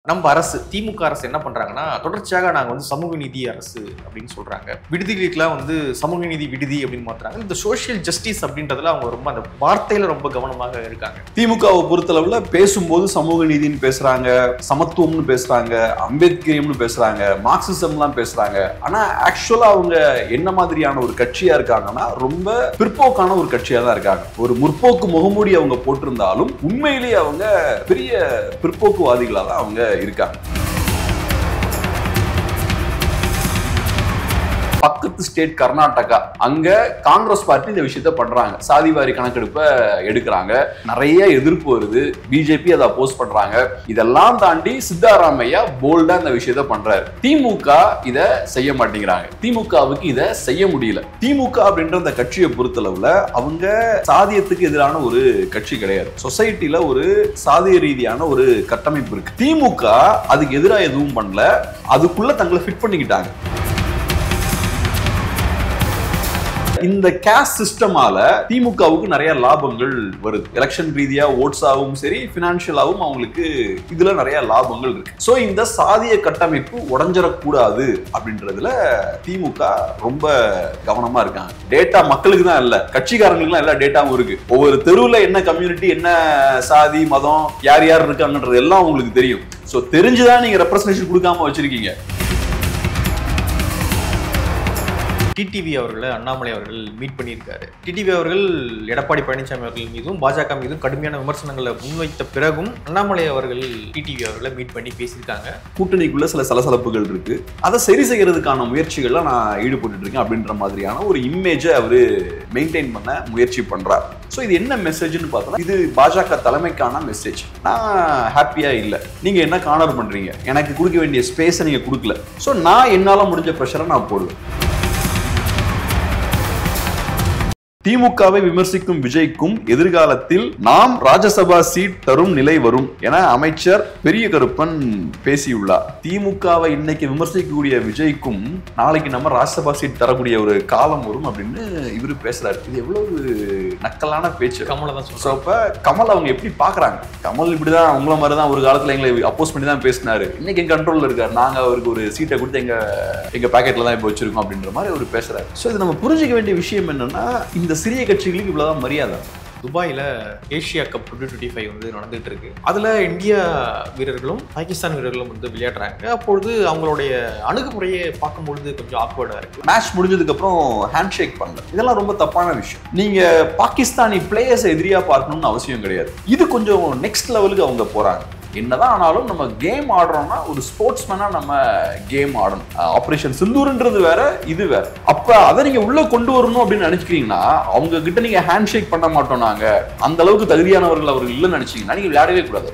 நம்ம அரசு திமுக அரசு என்ன பண்றாங்கன்னா தொடர்ச்சியாக நாங்க வந்து சமூக நீதி அரசு அப்படின்னு சொல்றாங்க. விடுதிகளுக்கெல்லாம் வந்து சமூக நீதி விடுதி அப்படின்னு மாத்துறாங்க. இந்த சோசியல் ஜஸ்டிஸ் அப்படின்றதுல அவங்க ரொம்ப அந்த வார்த்தையில ரொம்ப கவனமாக இருக்காங்க. திமுகவை பொறுத்தளவுல பேசும்போது சமூக நீதினு பேசுறாங்க, சமத்துவம்னு பேசுறாங்க, அம்பேத்கரியம்னு பேசுறாங்க, மார்க்சிசம்லாம் பேசுறாங்க. ஆனா ஆக்சுவலா அவங்க என்ன மாதிரியான ஒரு கட்சியா இருக்காங்கன்னா ரொம்ப பிற்போக்கான ஒரு கட்சியா தான் இருக்காங்க. ஒரு முற்போக்கு முகமூடி அவங்க போட்டிருந்தாலும் உண்மையிலேயே அவங்க பெரிய பிற்போக்குவாதிகளா தான் அவங்க இருக்காங்க. பக்கத்து ஸ்டேட் கர்நாடகா, அங்க காங்கிரஸ் பார்ட்டி இந்த விஷயத்த பண்றாங்க. சாதிவாரி கணக்கெடுப்பை எடுக்கிறாங்க, நிறைய எதிர்ப்பு வருது, பிஜேபி அதை அப்போஸ் பண்றாங்க. இதெல்லாம் தாண்டி சித்தாராமையா போல்டா இந்த விஷயத்த பண்றாரு. திமுக இதை செய்ய மாட்டேங்கிறாங்க, திமுகவுக்கு இதை செய்ய முடியல. திமுக அப்படின்ற அந்த கட்சியை பொறுத்தளவுல அவங்க சாதியத்துக்கு எதிரான ஒரு கட்சி கிடையாது. சொசைட்டில ஒரு சாதிய ரீதியான ஒரு கட்டமைப்பு இருக்கு. திமுக அதுக்கு எதிராக எதுவும் பண்ணல, அதுக்குள்ள தங்களை ஃபிட் பண்ணிக்கிட்டாங்க. இந்த கேஸ்ட் சிஸ்டமால திமுகவுக்கு நிறைய லாபங்கள் வருது. எலெக்ஷன் ரீதியா ஓட்ஸாவும் சரி, பினான்சியலாவும் அவங்களுக்கு இதுல நிறைய லாபங்கள் இருக்கு. சோ இந்த சாதிய கட்டமைப்பு உடைஞ்சிடக்கூடாது அப்படின்றதுல திமுக ரொம்ப கவனமா இருக்காங்க. டேட்டா மக்களுக்கு தான் இல்ல, கட்சிக்காரங்களுக்கு எல்லா டேட்டாவும் இருக்கு. ஒவ்வொரு தெருவுல என்ன கம்யூனிட்டி, என்ன சாதி, மதம், யார் யார் இருக்காங்கன்றது எல்லாம் உங்களுக்கு தெரியும். சோ தெரிஞ்சுதான் நீங்க ரெப்ரசன்டேஷன் கொடுக்காம வச்சிருக்கீங்க. டிடிவி அவர்களை அண்ணாமலை அவர்கள் மீட் பண்ணியிருக்காரு. டிடிவி அவர்கள் எடப்பாடி பழனிசாமி அவர்கள் மீதும் பாஜக மீதும் கடுமையான விமர்சனங்களை முன்வைத்த பிறகும் அண்ணாமலை அவர்கள் டிடிவி அவர்களை மீட் பண்ணி பேசியிருக்காங்க. கூட்டணிக்குள்ள சில சலசலப்புகள் இருக்கு, அதை சரி செய்யறதுக்கான முயற்சிகள்ல நான் ஈடுபட்டு இருக்கேன் அப்படின்ற மாதிரியான ஒரு இமேஜை அவரு மெயின்டைன் பண்ண முயற்சி பண்றாரு. ஸோ இது என்ன மெசேஜ்னு பார்த்தோம்னா, இது பாஜக தலைமைக்கான மெசேஜ். நான் ஹாப்பியா இல்லை, நீங்க என்ன கார்னர் பண்றீங்க, எனக்கு கொடுக்க வேண்டிய ஸ்பேஸை நீங்க கொடுக்கல, ஸோ நான் என்னால முடிஞ்ச ப்ரெஷரை நான் போடுவேன். திமுகவை விமர்சிக்கும் விஜய்க்கும் எதிர்காலத்தில் நாம் ராஜ்யசபா சீட் தரும் நிலை வரும் என அமைச்சர் பெரிய கருப்பன் பேசியுள்ளார். திமுகவை இன்னைக்கு விமர்சிக்கக்கூடிய விஜய்க்கும் நாளைக்கு நம்ம ராஜ்யசபா சீட் தரக்கூடிய ஒரு காலம் வரும் அப்படின்னு இவரு பேசுறாரு. இது எவ்வளவு நக்கலான பேச்சு. கமலை தான் சொல்றோம். ஸோ அப்ப கமல் அவங்க எப்படி பாக்குறாங்க? கமல் இப்படிதான் உங்கள மாதிரி தான் ஒரு காலத்துல எங்களை அப்போஸ் பண்ணி தான் பேசினாரு, இன்னைக்கு எங்க கண்ட்ரோல்ல இருக்காரு, நாங்க அவருக்கு ஒரு சீட்டை கொடுத்து எங்க பாக்கெட்ல தான் இப்போ வச்சிருக்கோம் அப்படின்ற மாதிரி அவர் பேசுறாரு. ஸோ இது நம்ம புரிஞ்சுக்க வேண்டிய விஷயம் என்னன்னா, இந்த சிறிய கட்சிகளுக்கு இவ்வளவுதான் மரியாதை. துபாயில் ஏஷியா கப் 2025 வந்து நடந்துட்டு இருக்கு. அதில் இந்தியா வீரர்களும் பாகிஸ்தான் வீரர்களும் வந்து விளையாடுறாங்க. அப்பொழுது அவங்களுடைய அணுகுமுறையை பார்க்கும்பொழுது கொஞ்சம் ஆக்வர்டாக இருக்கு. மேட்ச் முடிஞ்சதுக்கு அப்புறம் ஹேண்ட் ஷேக் பண்ணல, இதெல்லாம் ரொம்ப தப்பான விஷயம். நீங்க பாகிஸ்தானி பிளேயர்ஸ் எதிரியா பார்க்கணும்னு அவசியம் கிடையாது. இது கொஞ்சம் நெக்ஸ்ட் லெவலுக்கு அவங்க போறாங்க. என்னதான் ஆனாலும் நம்ம கேம் ஆடுறோம்னா ஒரு ஸ்போர்ட்ஸ்மேனா நம்ம கேம் ஆடணும். ஆபரேஷன் சிந்தூர்ன்றது வேற, இது வேற. அப்ப அதை நீங்க உள்ள கொண்டு வரணும் அப்படின்னு நினைச்சுக்கிறீங்கன்னா, அவங்க கிட்ட நீங்க ஹேண்ட் ஷேக் பண்ண மாட்டோம், நாங்க அந்த அளவுக்கு தகுதியானவர்கள் அவர்கள் இல்லைன்னு நினைச்சீங்கன்னா நீங்க விளையாடவே கூடாது.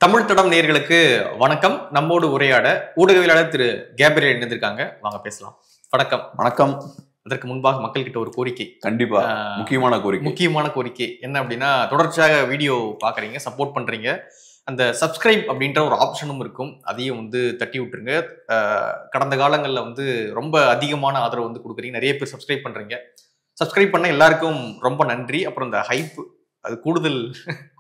தமிழ் தடம் நேயர்களுக்கு வணக்கம். நம்மோடு உரையாட ஊடகவியலாளர் திரு கேப்ரியல் இணைந்திருக்காங்க. வாங்க பேசலாம். வணக்கம். வணக்கம். அதற்கு முன்பாக மக்கள் கிட்ட ஒரு கோரிக்கை. கண்டிப்பா முக்கியமான கோரிக்கை என்ன அப்படின்னா, தொடர்ச்சியாக வீடியோ பாக்குறீங்க, சப்போர்ட் பண்றீங்க, அந்த சப்ஸ்கிரைப் அப்படின்ற ஒரு ஆப்ஷனும் இருக்கும், அதையும் வந்து தட்டி விட்டுருங்க. கடந்த காலங்களில் வந்து ரொம்ப அதிகமான ஆதரவு வந்து கொடுக்குறீங்க, நிறைய பேர் சப்ஸ்கிரைப் பண்றீங்க. சப்ஸ்கிரைப் பண்ண எல்லாருக்கும் ரொம்ப நன்றி. அப்புறம் இந்த ஹைப், அது கூடுதல்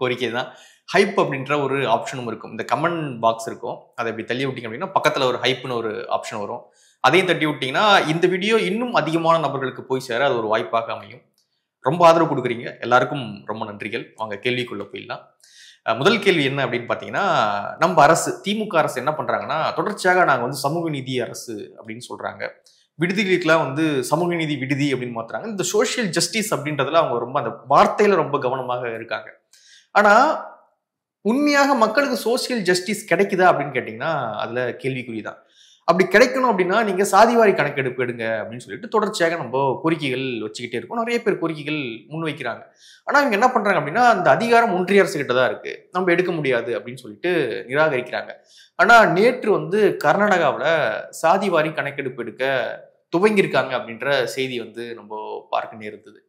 கோரிக்கை தான். ஹைப் அப்படின்ற ஒரு ஆப்ஷனும் இருக்கும், இந்த கமெண்ட் பாக்ஸ் இருக்கும், அதை இப்படி தள்ளி விட்டீங்க அப்படின்னா பக்கத்தில் ஒரு ஹைப்னு ஒரு ஆப்ஷன் வரும், அதையும் தட்டி விட்டீங்கன்னா இந்த வீடியோ இன்னும் அதிகமான நபர்களுக்கு போய் சேர அது ஒரு வாய்ப்பாக அமையும். ரொம்ப ஆதரவு கொடுக்குறீங்க, எல்லாருக்கும் ரொம்ப நன்றிகள். வாங்க கேள்விக்குள்ள போயிடலாம். முதல் கேள்வி என்ன அப்படின்னு பார்த்தீங்கன்னா, நம்ம அரசு திமுக அரசு என்ன பண்றாங்கன்னா, தொடர்ச்சியாக நாங்கள் வந்து சமூக நீதி அரசு அப்படின்னு சொல்றாங்க. விடுதிகளுக்கெல்லாம் வந்து சமூக நீதி விடுதி அப்படின்னு மாத்துறாங்க. இந்த சோசியல் ஜஸ்டிஸ் அப்படின்றதுல அவங்க ரொம்ப அந்த வார்த்தையில ரொம்ப கவனமாக இருக்காங்க. ஆனா உண்மையாக மக்களுக்கு சோசியல் ஜஸ்டிஸ் கிடைக்குதா அப்படின்னு கேட்டீங்கன்னா அதுல கேள்விக்குறிதான். அப்படி கிடைக்கணும் அப்படின்னா நீங்க சாதிவாரி கணக்கெடுப்பு எடுங்க அப்படின்னு சொல்லிட்டு தொடர்ச்சியாக நம்ம கோரிக்கைகள் வச்சுக்கிட்டே இருக்கோம். நிறைய பேர் கோரிக்கைகள் முன்வைக்கிறாங்க. ஆனா இவங்க என்ன பண்றாங்க அப்படின்னா, அந்த அதிகாரம் ஒன்றிய அரசு கிட்ட தான் இருக்கு, நம்ம எடுக்க முடியாது அப்படின்னு சொல்லிட்டு நிராகரிக்கிறாங்க. ஆனா நேற்று வந்து கர்நாடகாவில் சாதிவாரி கணக்கெடுப்பு எடுக்க துவங்கியிருக்காங்க அப்படின்ற செய்தி வந்து நம்ம பார்க்க நேர்ந்தது.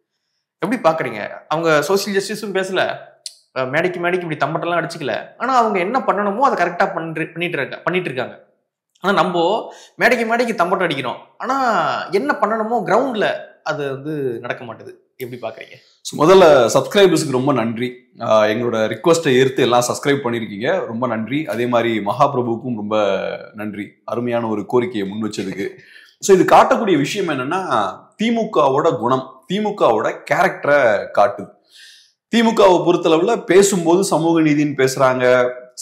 எப்படி பாக்குறீங்க? அவங்க சோசியல் ஜஸ்டிஸும் பேசல, மேடைக்கு இப்படி தம்பட்டெல்லாம் அடிச்சுக்கல, ஆனா அவங்க என்ன பண்ணணுமோ அதை கரெக்டா பண்ணிட்டு இருக்காங்க. ஆனா நம்ம மேடைக்கு தம்பட்டம் அடிக்கிறோம். ஆனா என்ன பண்ணணுமோ கிரவுண்ட்ல அது வந்து நடக்க மாட்டேது. எப்படி பாக்குறீங்க? முதல்ல சப்ஸ்கிரைபர்ஸ்க்கு ரொம்ப நன்றி. எங்களோட ரிக்வஸ்ட்டை ஏற்று எல்லாம் சப்ஸ்கிரைப் பண்ணியிருக்கீங்க, ரொம்ப நன்றி. அதே மாதிரி மகாபிரபுவுக்கும் ரொம்ப நன்றி, அருமையான ஒரு கோரிக்கையை முன் வச்சதுக்கு. ஸோ இது காட்டக்கூடிய விஷயம் என்னன்னா, திமுகவோட குணம், திமுகவோட கேரக்டரை காட்டுது. திமுகவை பொறுத்தளவுல பேசும்போது சமூக நீதினு பேசுறாங்க,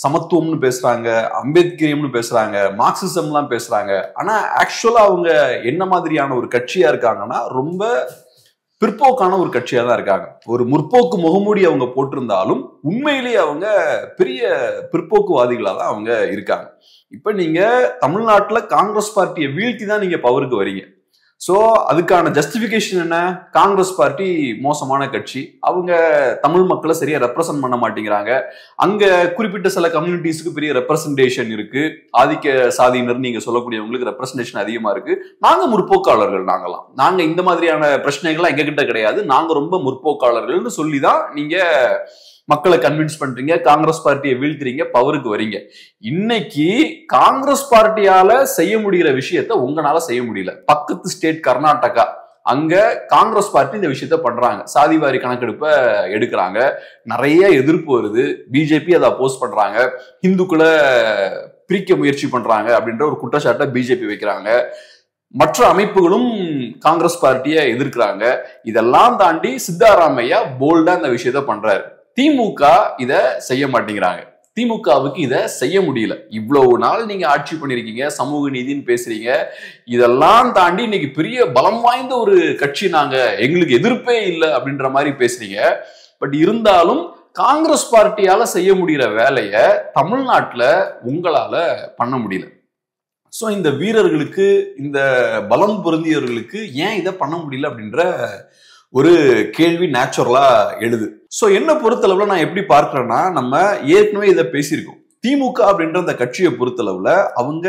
சமத்துவம்னு பேசுறாங்க, அம்பேத்கரியம்னு பேசுறாங்க, மார்க்சிசம்லாம் பேசுறாங்க. ஆனா ஆக்சுவலா அவங்க என்ன மாதிரியான ஒரு கட்சியா இருக்காங்கன்னா, ரொம்ப பிற்போக்கான ஒரு கட்சியா தான் இருக்காங்க. ஒரு முற்போக்கு முகமூடி அவங்க போட்டிருந்தாலும் உண்மையிலேயே அவங்க பெரிய பிற்போக்குவாதிகளா தான் அவங்க இருக்காங்க. இப்ப நீங்க தமிழ்நாட்டுல காங்கிரஸ் பார்ட்டியை வீழ்த்தி தான் நீங்க பவருக்கு வரீங்க. சோ அதுக்கான ஜஸ்டிபிகேஷன் என்ன? காங்கிரஸ் பார்ட்டி மோசமான கட்சி, அவங்க தமிழ் மக்களை சரியா ரெப்ரசன்ட் பண்ண மாட்டேங்கிறாங்க, அங்க குறிப்பிட்ட சில கம்யூனிட்டிஸ்க்கு பெரிய ரெப்ரசன்டேஷன் இருக்கு, ஆதிக்க சாதியினர் நீங்க சொல்லக்கூடியவங்களுக்கு ரெப்ரசன்டேஷன் அதிகமா இருக்கு, நாங்க முற்போக்காளர்கள், நாங்க இந்த மாதிரியான பிரச்சனைகள்லாம் எங்க கிட்ட கிடையாது, நாங்க ரொம்ப முற்போக்காளர்கள்னு சொல்லிதான் நீங்க மக்களை கன்வின்ஸ் பண்றீங்க, காங்கிரஸ் பார்ட்டியை வீழ்த்துறீங்க, பவருக்கு வரீங்க. இன்னைக்கு காங்கிரஸ் பார்ட்டியால செய்ய முடிகிற விஷயத்த உங்களால செய்ய முடியல. பக்கத்து ஸ்டேட் கர்நாடகா, அங்க காங்கிரஸ் பார்ட்டி இந்த விஷயத்த பண்றாங்க, சாதிவாரி கணக்கெடுப்பை எடுக்கிறாங்க, நிறைய எதிர்ப்பு வருது, பிஜேபி அதை அப்போஸ் பண்றாங்க, இந்துக்களை பிரிக்க முயற்சி பண்றாங்க அப்படின்ற ஒரு குற்றச்சாட்டை பிஜேபி வைக்கிறாங்க, மற்ற அமைப்புகளும் காங்கிரஸ் பார்ட்டியை எதிர்க்கிறாங்க. இதெல்லாம் தாண்டி சித்தாராமையா போல்டா இந்த விஷயத்த பண்றாரு. திமுக இத செய்ய மாட்டேங்கிறாங்க, திமுகவுக்கு இத செய்ய முடியல. இவ்வளவு நாள் நீங்க ஆட்சி பண்ணிருக்கீங்க, சமூக நீதினு பேசுறீங்க, இதெல்லாம் தாண்டி இன்னைக்கு பெரிய பலம் வாய்ந்த ஒரு கட்சி, நாங்க எங்களுக்கு எதிர்ப்பே இல்லை அப்படின்ற மாதிரி பேசுறீங்க. பட் இருந்தாலும் காங்கிரஸ் பார்ட்டியால செய்ய முடிகிற வேலைய தமிழ்நாட்டுல உங்களால பண்ண முடியல. சோ இந்த வீரர்களுக்கு, இந்த பலம் பொருந்தியவர்களுக்கு ஏன் இதை பண்ண முடியல அப்படின்ற ஒரு கேள்வி நேச்சுரலா எழுது. சோ என்ன பொறுத்தளவுல நான் எப்படி பார்க்கிறேன்னா, நம்ம ஏற்கனவே இதை பேசியிருக்கோம். திமுக அப்படின்ற அந்த கட்சியை பொறுத்தளவுல அவங்க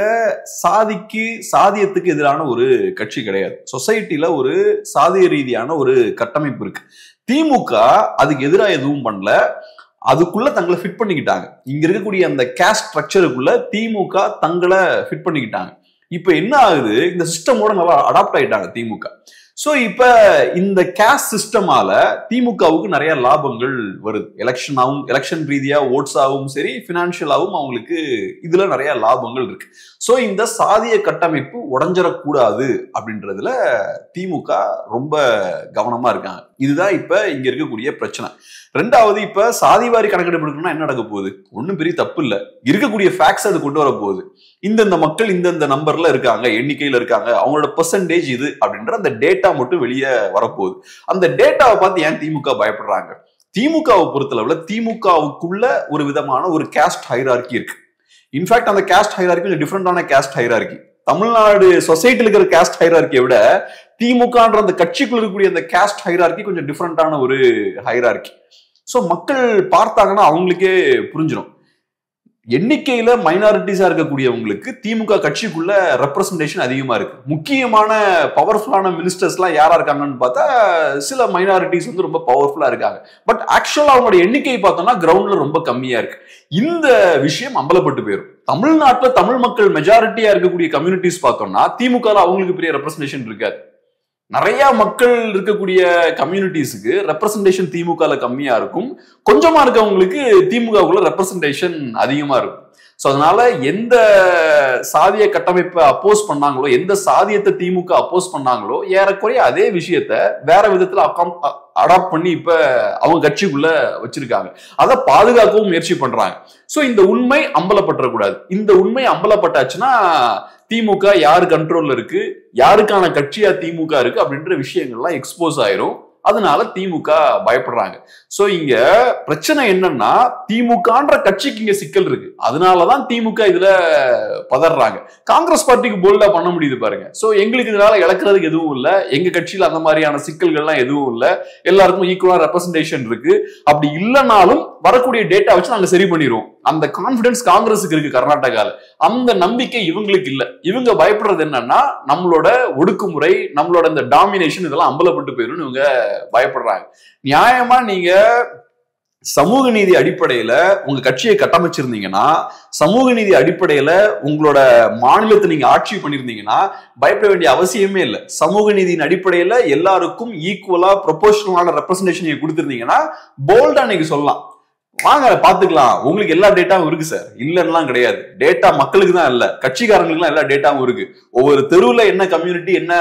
சாதியத்துக்கு எதிரான ஒரு கட்சி கிடையாது. சொசைட்டில ஒரு சாதிய ரீதியான ஒரு கட்டமைப்பு இருக்கு. திமுக அதுக்கு எதிராக எதுவும் பண்ணல, அதுக்குள்ள தங்களை ஃபிட் பண்ணிக்கிட்டாங்க. இங்க இருக்கக்கூடிய அந்த கேஸ்ட் ஸ்ட்ரக்சருக்குள்ள திமுக தங்களை ஃபிட் பண்ணிக்கிட்டாங்க. இப்ப என்ன ஆகுது, இந்த சிஸ்டமோட நல்லா அடாப்ட் ஆயிட்டாங்க திமுக. சோ இப்ப இந்த கேஸ்ட் சிஸ்டமால திமுகவுக்கு நிறைய லாபங்கள் வருது. எலெக்ஷன் ரீதியா ஓட்ஸாவும் சரி, பினான்சியலாவும் அவங்களுக்கு இதுல நிறைய லாபங்கள் இருக்கு. சோ இந்த சாதிய கட்டமைப்பு உடைஞ்சிடக்கூடாது அப்படின்றதுல திமுக ரொம்ப கவனமா இருக்காங்க. இதுதான் இப்ப இங்க இருக்கக்கூடிய பிரச்சனை. ரெண்டாவது, இப்ப சாதிவாரி கணக்கெடுப்பு எடுக்கணும்னா என்ன நடக்க போகுது? ஒன்னும் பெரிய தப்பு இல்ல, இருக்கக்கூடிய ஃபேக்ட்ஸ் அது கொண்டு வர போகுது. இந்தந்த மக்கள் இந்தந்த நம்பர்ல இருக்காங்க, எண்ணிக்கையில இருக்காங்க, அவங்களோட பெர்சன்டேஜ் இது அப்படின்ற அந்த டேட்டா மட்டும் வெளியே வரப்போகுது. அந்த டேட்டாவை பார்த்து ஏன் திமுக பயப்படுறாங்க? திமுகவை பொறுத்தளவுல திமுகவுக்குள்ள ஒரு விதமான ஒரு கேஸ்ட் ஹைரார்கி இருக்கு. இன்ஃபேக்ட் அந்த கேஸ்ட் ஹைரார்கி டிஃபரெண்டான கேஸ்ட் ஹைரார்கி. தமிழ்நாடு சொசைட்டில இருக்கிற கேஸ்ட் ஹைரார்கியை விட திமுகன்ற அந்த கட்சிக்குள்ள இருக்கக்கூடிய அந்த கேஸ்ட் ஹைரார்கி கொஞ்சம் டிஃபரெண்டான ஒரு ஹைரார்கி. சோ மக்கள் பார்த்தாங்கன்னா அவங்களுக்கே புரிஞ்சிடும். எண்ணிக்கையில மைனாரிட்டிஸா இருக்கக்கூடியவங்களுக்கு திமுக கட்சிக்குள்ள ரெப்ரசன்டேஷன் அதிகமா இருக்கு. முக்கியமான பவர்ஃபுல்லான மினிஸ்டர்ஸ் எல்லாம் யாரா இருக்காங்கன்னு பார்த்தா சில மைனாரிட்டிஸ் வந்து ரொம்ப பவர்ஃபுல்லா இருக்காங்க. பட் ஆக்சுவலா அவங்களோட எண்ணிக்கையை பார்த்தோம்னா கிரவுண்ட்ல ரொம்ப கம்மியா இருக்கு. இந்த விஷயம் அம்பலப்பட்டு போயிடும். தமிழ்நாட்டுல தமிழ் மக்கள் மெஜாரிட்டியா இருக்கக்கூடிய கம்யூனிட்டிஸ் பார்த்தோம்னா திமுக அவங்களுக்கு பெரிய ரெப்ரசன்டேஷன் இருக்காது. நிறைய மக்கள் இருக்கக்கூடிய கம்யூனிட்டிஸுக்கு ரெப்ரசன்டேஷன் திமுக கம்மியா இருக்கும், கொஞ்சமா இருக்கவங்களுக்கு திமுகவுக்குள்ள ரெப்ரசன்டேஷன் அதிகமா இருக்கும். சோ அதனால எந்த சாதிய கட்டமைப்பை அப்போஸ் பண்ணாங்களோ, எந்த சாதியத்தை திமுக அப்போஸ் பண்ணாங்களோ, ஏறக்குறைய அதே விஷயத்த வேற விதத்துல அடாப்ட் பண்ணி இப்ப அவங்க கட்சிக்குள்ள வச்சிருக்காங்க. அதை பாதுகாக்கவும் முயற்சி பண்றாங்க. சோ இந்த உண்மை அம்பலப்பற்றக்கூடாது. இந்த உண்மை அம்பலப்பட்டாச்சுன்னா திமுக யாரு கண்ட்ரோல்ல இருக்கு, யாருக்கான கட்சியா திமுக இருக்கு அப்படின்ற விஷயங்கள்லாம் எக்ஸ்போஸ் ஆயிரும். அதனால திமுக பயப்படுறாங்க. சோ இங்க பிரச்சனை என்னன்னா, திமுகன்ற கட்சிக்கு இங்க சிக்கல் இருக்கு, அதனாலதான் திமுக இதுல பதறாங்க. காங்கிரஸ் பார்ட்டிக்கு போல்டா பண்ண முடியுது பாருங்க. சோ எங்களுக்கு இதனால இழக்கிறதுக்கு எதுவும் இல்ல, எங்க கட்சியில அந்த மாதிரியான சிக்கல்கள்லாம் எதுவும் இல்ல, எல்லாருக்கும் ஈக்குவலா ரெப்ரசன்டேஷன் இருக்கு. அப்படி இல்லைனாலும் வரக்கூடிய டேட்டா வச்சு நாங்க சரி பண்ணிடுவோம். அந்த கான்பிடன்ஸ் காங்கிரஸுக்கு இருக்கு கர்நாடகால, அந்த நம்பிக்கை இவங்களுக்கு இல்ல. இவங்க பயப்படுறது என்னன்னா, நம்மளோட ஒடுக்குமுறை, நம்மளோட இந்த டாமினேஷன் இதெல்லாம் அம்பலப்பட்டு போயிடும் இவங்க பயப்படுறாங்க. நியாயமா நீங்க சமூக நீதி அடிப்படையில உங்க கட்சியை கட்டமைச்சிருந்தீங்கன்னா, சமூக நீதி அடிப்படையில உங்களோட மாநிலத்தை நீங்க ஆட்சி பண்ணிருந்தீங்கன்னா பயப்பட வேண்டிய அவசியமே இல்லை. சமூக நீதியின் அடிப்படையில எல்லாருக்கும் ஈக்குவலா ப்ரொபோஷனலான ரெப்ரசன்டேஷன் நீங்க கொடுத்திருந்தீங்கன்னா போல்டா நீங்க சொல்லலாம், வாங்க பாத்துக்கலாம், உங்களுக்கு எல்லா டேட்டாவும் இருக்கு சார், இல்லன்னுலாம் கிடையாது. டேட்டா மக்களுக்கு தான் இல்ல, கட்சிக்காரங்களுக்கு எல்லா டேட்டாவும் இருக்கு. ஒவ்வொரு தெருவுல என்ன கம்யூனிட்டி, என்ன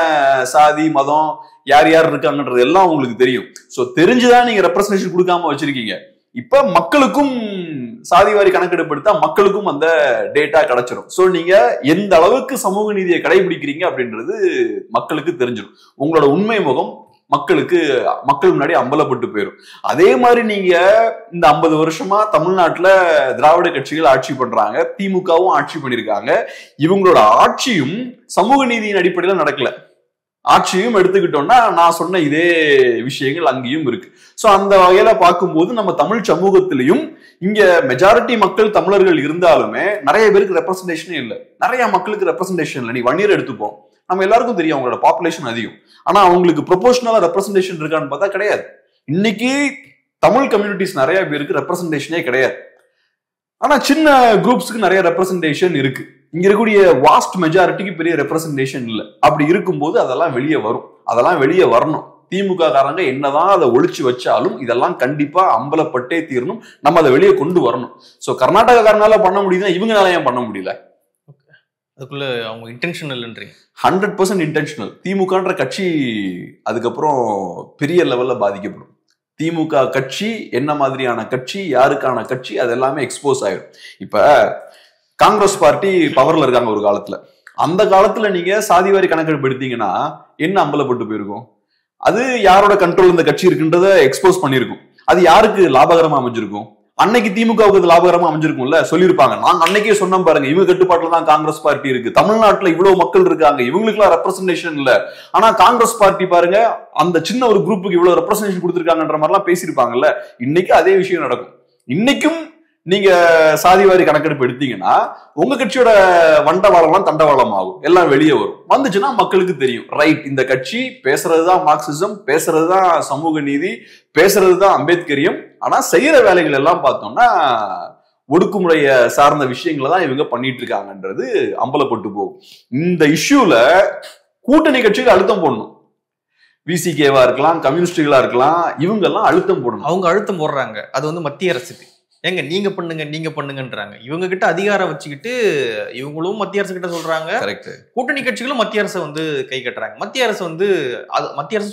சாதி, மதம், யார் யார் இருக்காங்கன்றது எல்லாம் உங்களுக்கு தெரியும். சோ தெரிஞ்சுதான் நீங்க ரெப்ரசன்டேஷன் கொடுக்காம வச்சிருக்கீங்க. இப்ப மக்களுக்கும் சாதிவாரி கணக்கெடுப்பு எடுத்தா மக்களுக்கும் அந்த டேட்டா கிடைச்சிடும். சோ நீங்க எந்த அளவுக்கு சமூக நீதியை கடைபிடிக்கிறீங்க அப்படின்றது மக்களுக்கு தெரிஞ்சிடும். உங்களோட உண்மை முகம் மக்கள் முன்னாடி அம்பலப்பட்டு போயிடும். அதே மாதிரி நீங்க இந்த 50 வருஷமா தமிழ்நாட்டுல திராவிட கட்சிகள் ஆட்சி பண்றாங்க, திமுகவும் ஆட்சி பண்ணிருக்காங்க. இவங்களோட ஆட்சியும் சமூக நீதியின் அடிப்படையில நடக்கல. ஆட்சியும் எடுத்துக்கிட்டோம்னா நான் சொன்ன இதே விஷயங்கள் அங்கேயும் இருக்கு. சோ அந்த வகையில பார்க்கும்போது நம்ம தமிழ் சமூகத்திலையும் இங்க மெஜாரிட்டி மக்கள் தமிழர்கள் இருந்தாலுமே நிறைய பேருக்கு ரெப்ரசன்டேஷனே இல்லை, நிறைய மக்களுக்கு ரெப்ரசன்டேஷன் இல்லை. நீ வன்னியர் எடுத்துப்போம், நம்ம எல்லாருக்கும் தெரியும் அவங்களோட பாப்புலேஷன் அதிகம், ஆனா அவங்களுக்கு ப்ரொபோஷனலா ரெப்ரசன்டேஷன் இருக்கான்னு பார்த்தா கிடையாது. இன்னைக்கு தமிழ் கம்யூனிட்டிஸ் நிறைய பேருக்கு ரெப்ரசன்டேஷனே கிடையாது. ஆனா சின்ன குரூப்ஸ்க்கு நிறைய ரெப்ரசன்டேஷன் இருக்கு. இங்க இருக்கக்கூடிய வாஸ்ட் மெஜாரிட்டிக்கு பெரிய ரெப்ரசன்டேஷன் இல்லை. அப்படி இருக்கும்போது அதெல்லாம் வெளியே வரும், அதெல்லாம் வெளியே வரணும். திமுக காரங்க என்னதான் அதை ஒழிச்சு வச்சாலும் இதெல்லாம் கண்டிப்பா அம்பலப்பட்டே தீரணும். நம்ம அதை வெளியே கொண்டு வரணும். சோ கர்நாடகாரனால பண்ண முடியுதுன்னா இவங்களால ஏன் பண்ண முடியல? அதுக்குள்ள அவங்க இன்டென்ஷனல் இல்லன்றீங்க? 100% இன்டென்ஷனல். திமுகன்ற கட்சி அதுக்கப்புறம் பெரிய லெவல்ல பாதிக்கப்படும். திமுக கட்சி என்ன மாதிரியான கட்சி, யாருக்கான கட்சி, அது எல்லாமே எக்ஸ்போஸ் ஆயிடும். இப்ப காங்கிரஸ் பார்ட்டி பவர்ல இருக்காங்க ஒரு காலத்துல. அந்த காலத்துல நீங்க சாதிவாரி கணக்கெடுப்பு எடுத்தீங்கன்னா என்ன அம்பலப்பட்டு போயிருக்கும்? அது யாரோட கண்ட்ரோல் இந்த கட்சி இருக்குன்றத எக்ஸ்போஸ் பண்ணிருக்கும். அது யாருக்கு லாபகரமா அமைஞ்சிருக்கும்? அன்னைக்கு திமுகவுக்கு அது லாபகரமா அமைஞ்சிருக்கும்ல, சொல்லியிருப்பாங்க. நாங்க அன்னைக்கே சொன்னோம் பாருங்க, இவங்க கட்டுப்பாட்டுல தான் காங்கிரஸ் பார்ட்டி இருக்கு, தமிழ்நாட்டுல இவ்வளவு மக்கள் இருக்காங்க, இவங்களுக்கு எல்லாம் ரெப்ரசன்டேஷன் இல்ல, ஆனா காங்கிரஸ் பார்ட்டி பாருங்க அந்த சின்ன ஒரு குரூப்புக்கு இவ்வளவு ரெப்ரசன்டேஷன் கொடுத்திருக்காங்கன்ற மாதிரி எல்லாம் பேசியிருப்பாங்கல்ல. இன்னைக்கு அதே விஷயம் நடக்கும். இன்னைக்கும் நீங்க சாதிவாரி கணக்கெடுப்பு எடுத்தீங்கன்னா உங்க கட்சியோட வண்டவாளம் தண்டவாளம் ஆகும், எல்லாம் வெளியே வரும். வந்துச்சுன்னா மக்களுக்கு தெரியும், ரைட், இந்த கட்சி பேசுறதுதான் மார்க்சிசம், பேசுறதுதான் சமூக நீதி, பேசுறதுதான் அம்பேத்கரியம், ஆனா செய்யற வேலைகள் எல்லாம் பார்த்தோம்னா ஒடுக்குமுறைய சார்ந்த விஷயங்களை தான் இவங்க பண்ணிட்டு இருக்காங்கன்றது அம்பலப்பட்டு போகும். இந்த இஷ்யூல கூட்டணி கட்சிகள் அழுத்தம் போடணும். விசிகேவா இருக்கலாம், கம்யூனிஸ்டுகளா இருக்கலாம், இவங்க எல்லாம் அழுத்தம் போடணும். அவங்க அழுத்தம் போடுறாங்க. அது வந்து மத்திய அரசுக்கு, ஏங்க நீங்க பண்ணுங்கன்றாங்க. இவங்க கிட்ட அதிகாரம் வச்சுக்கிட்டு இவங்களும் மத்திய அரசு கிட்ட சொல்றாங்க. கரெக்ட். கூட்டணி கட்சிகளும் மத்திய அரசை வந்து கை கட்டுறாங்க. மத்திய அரசு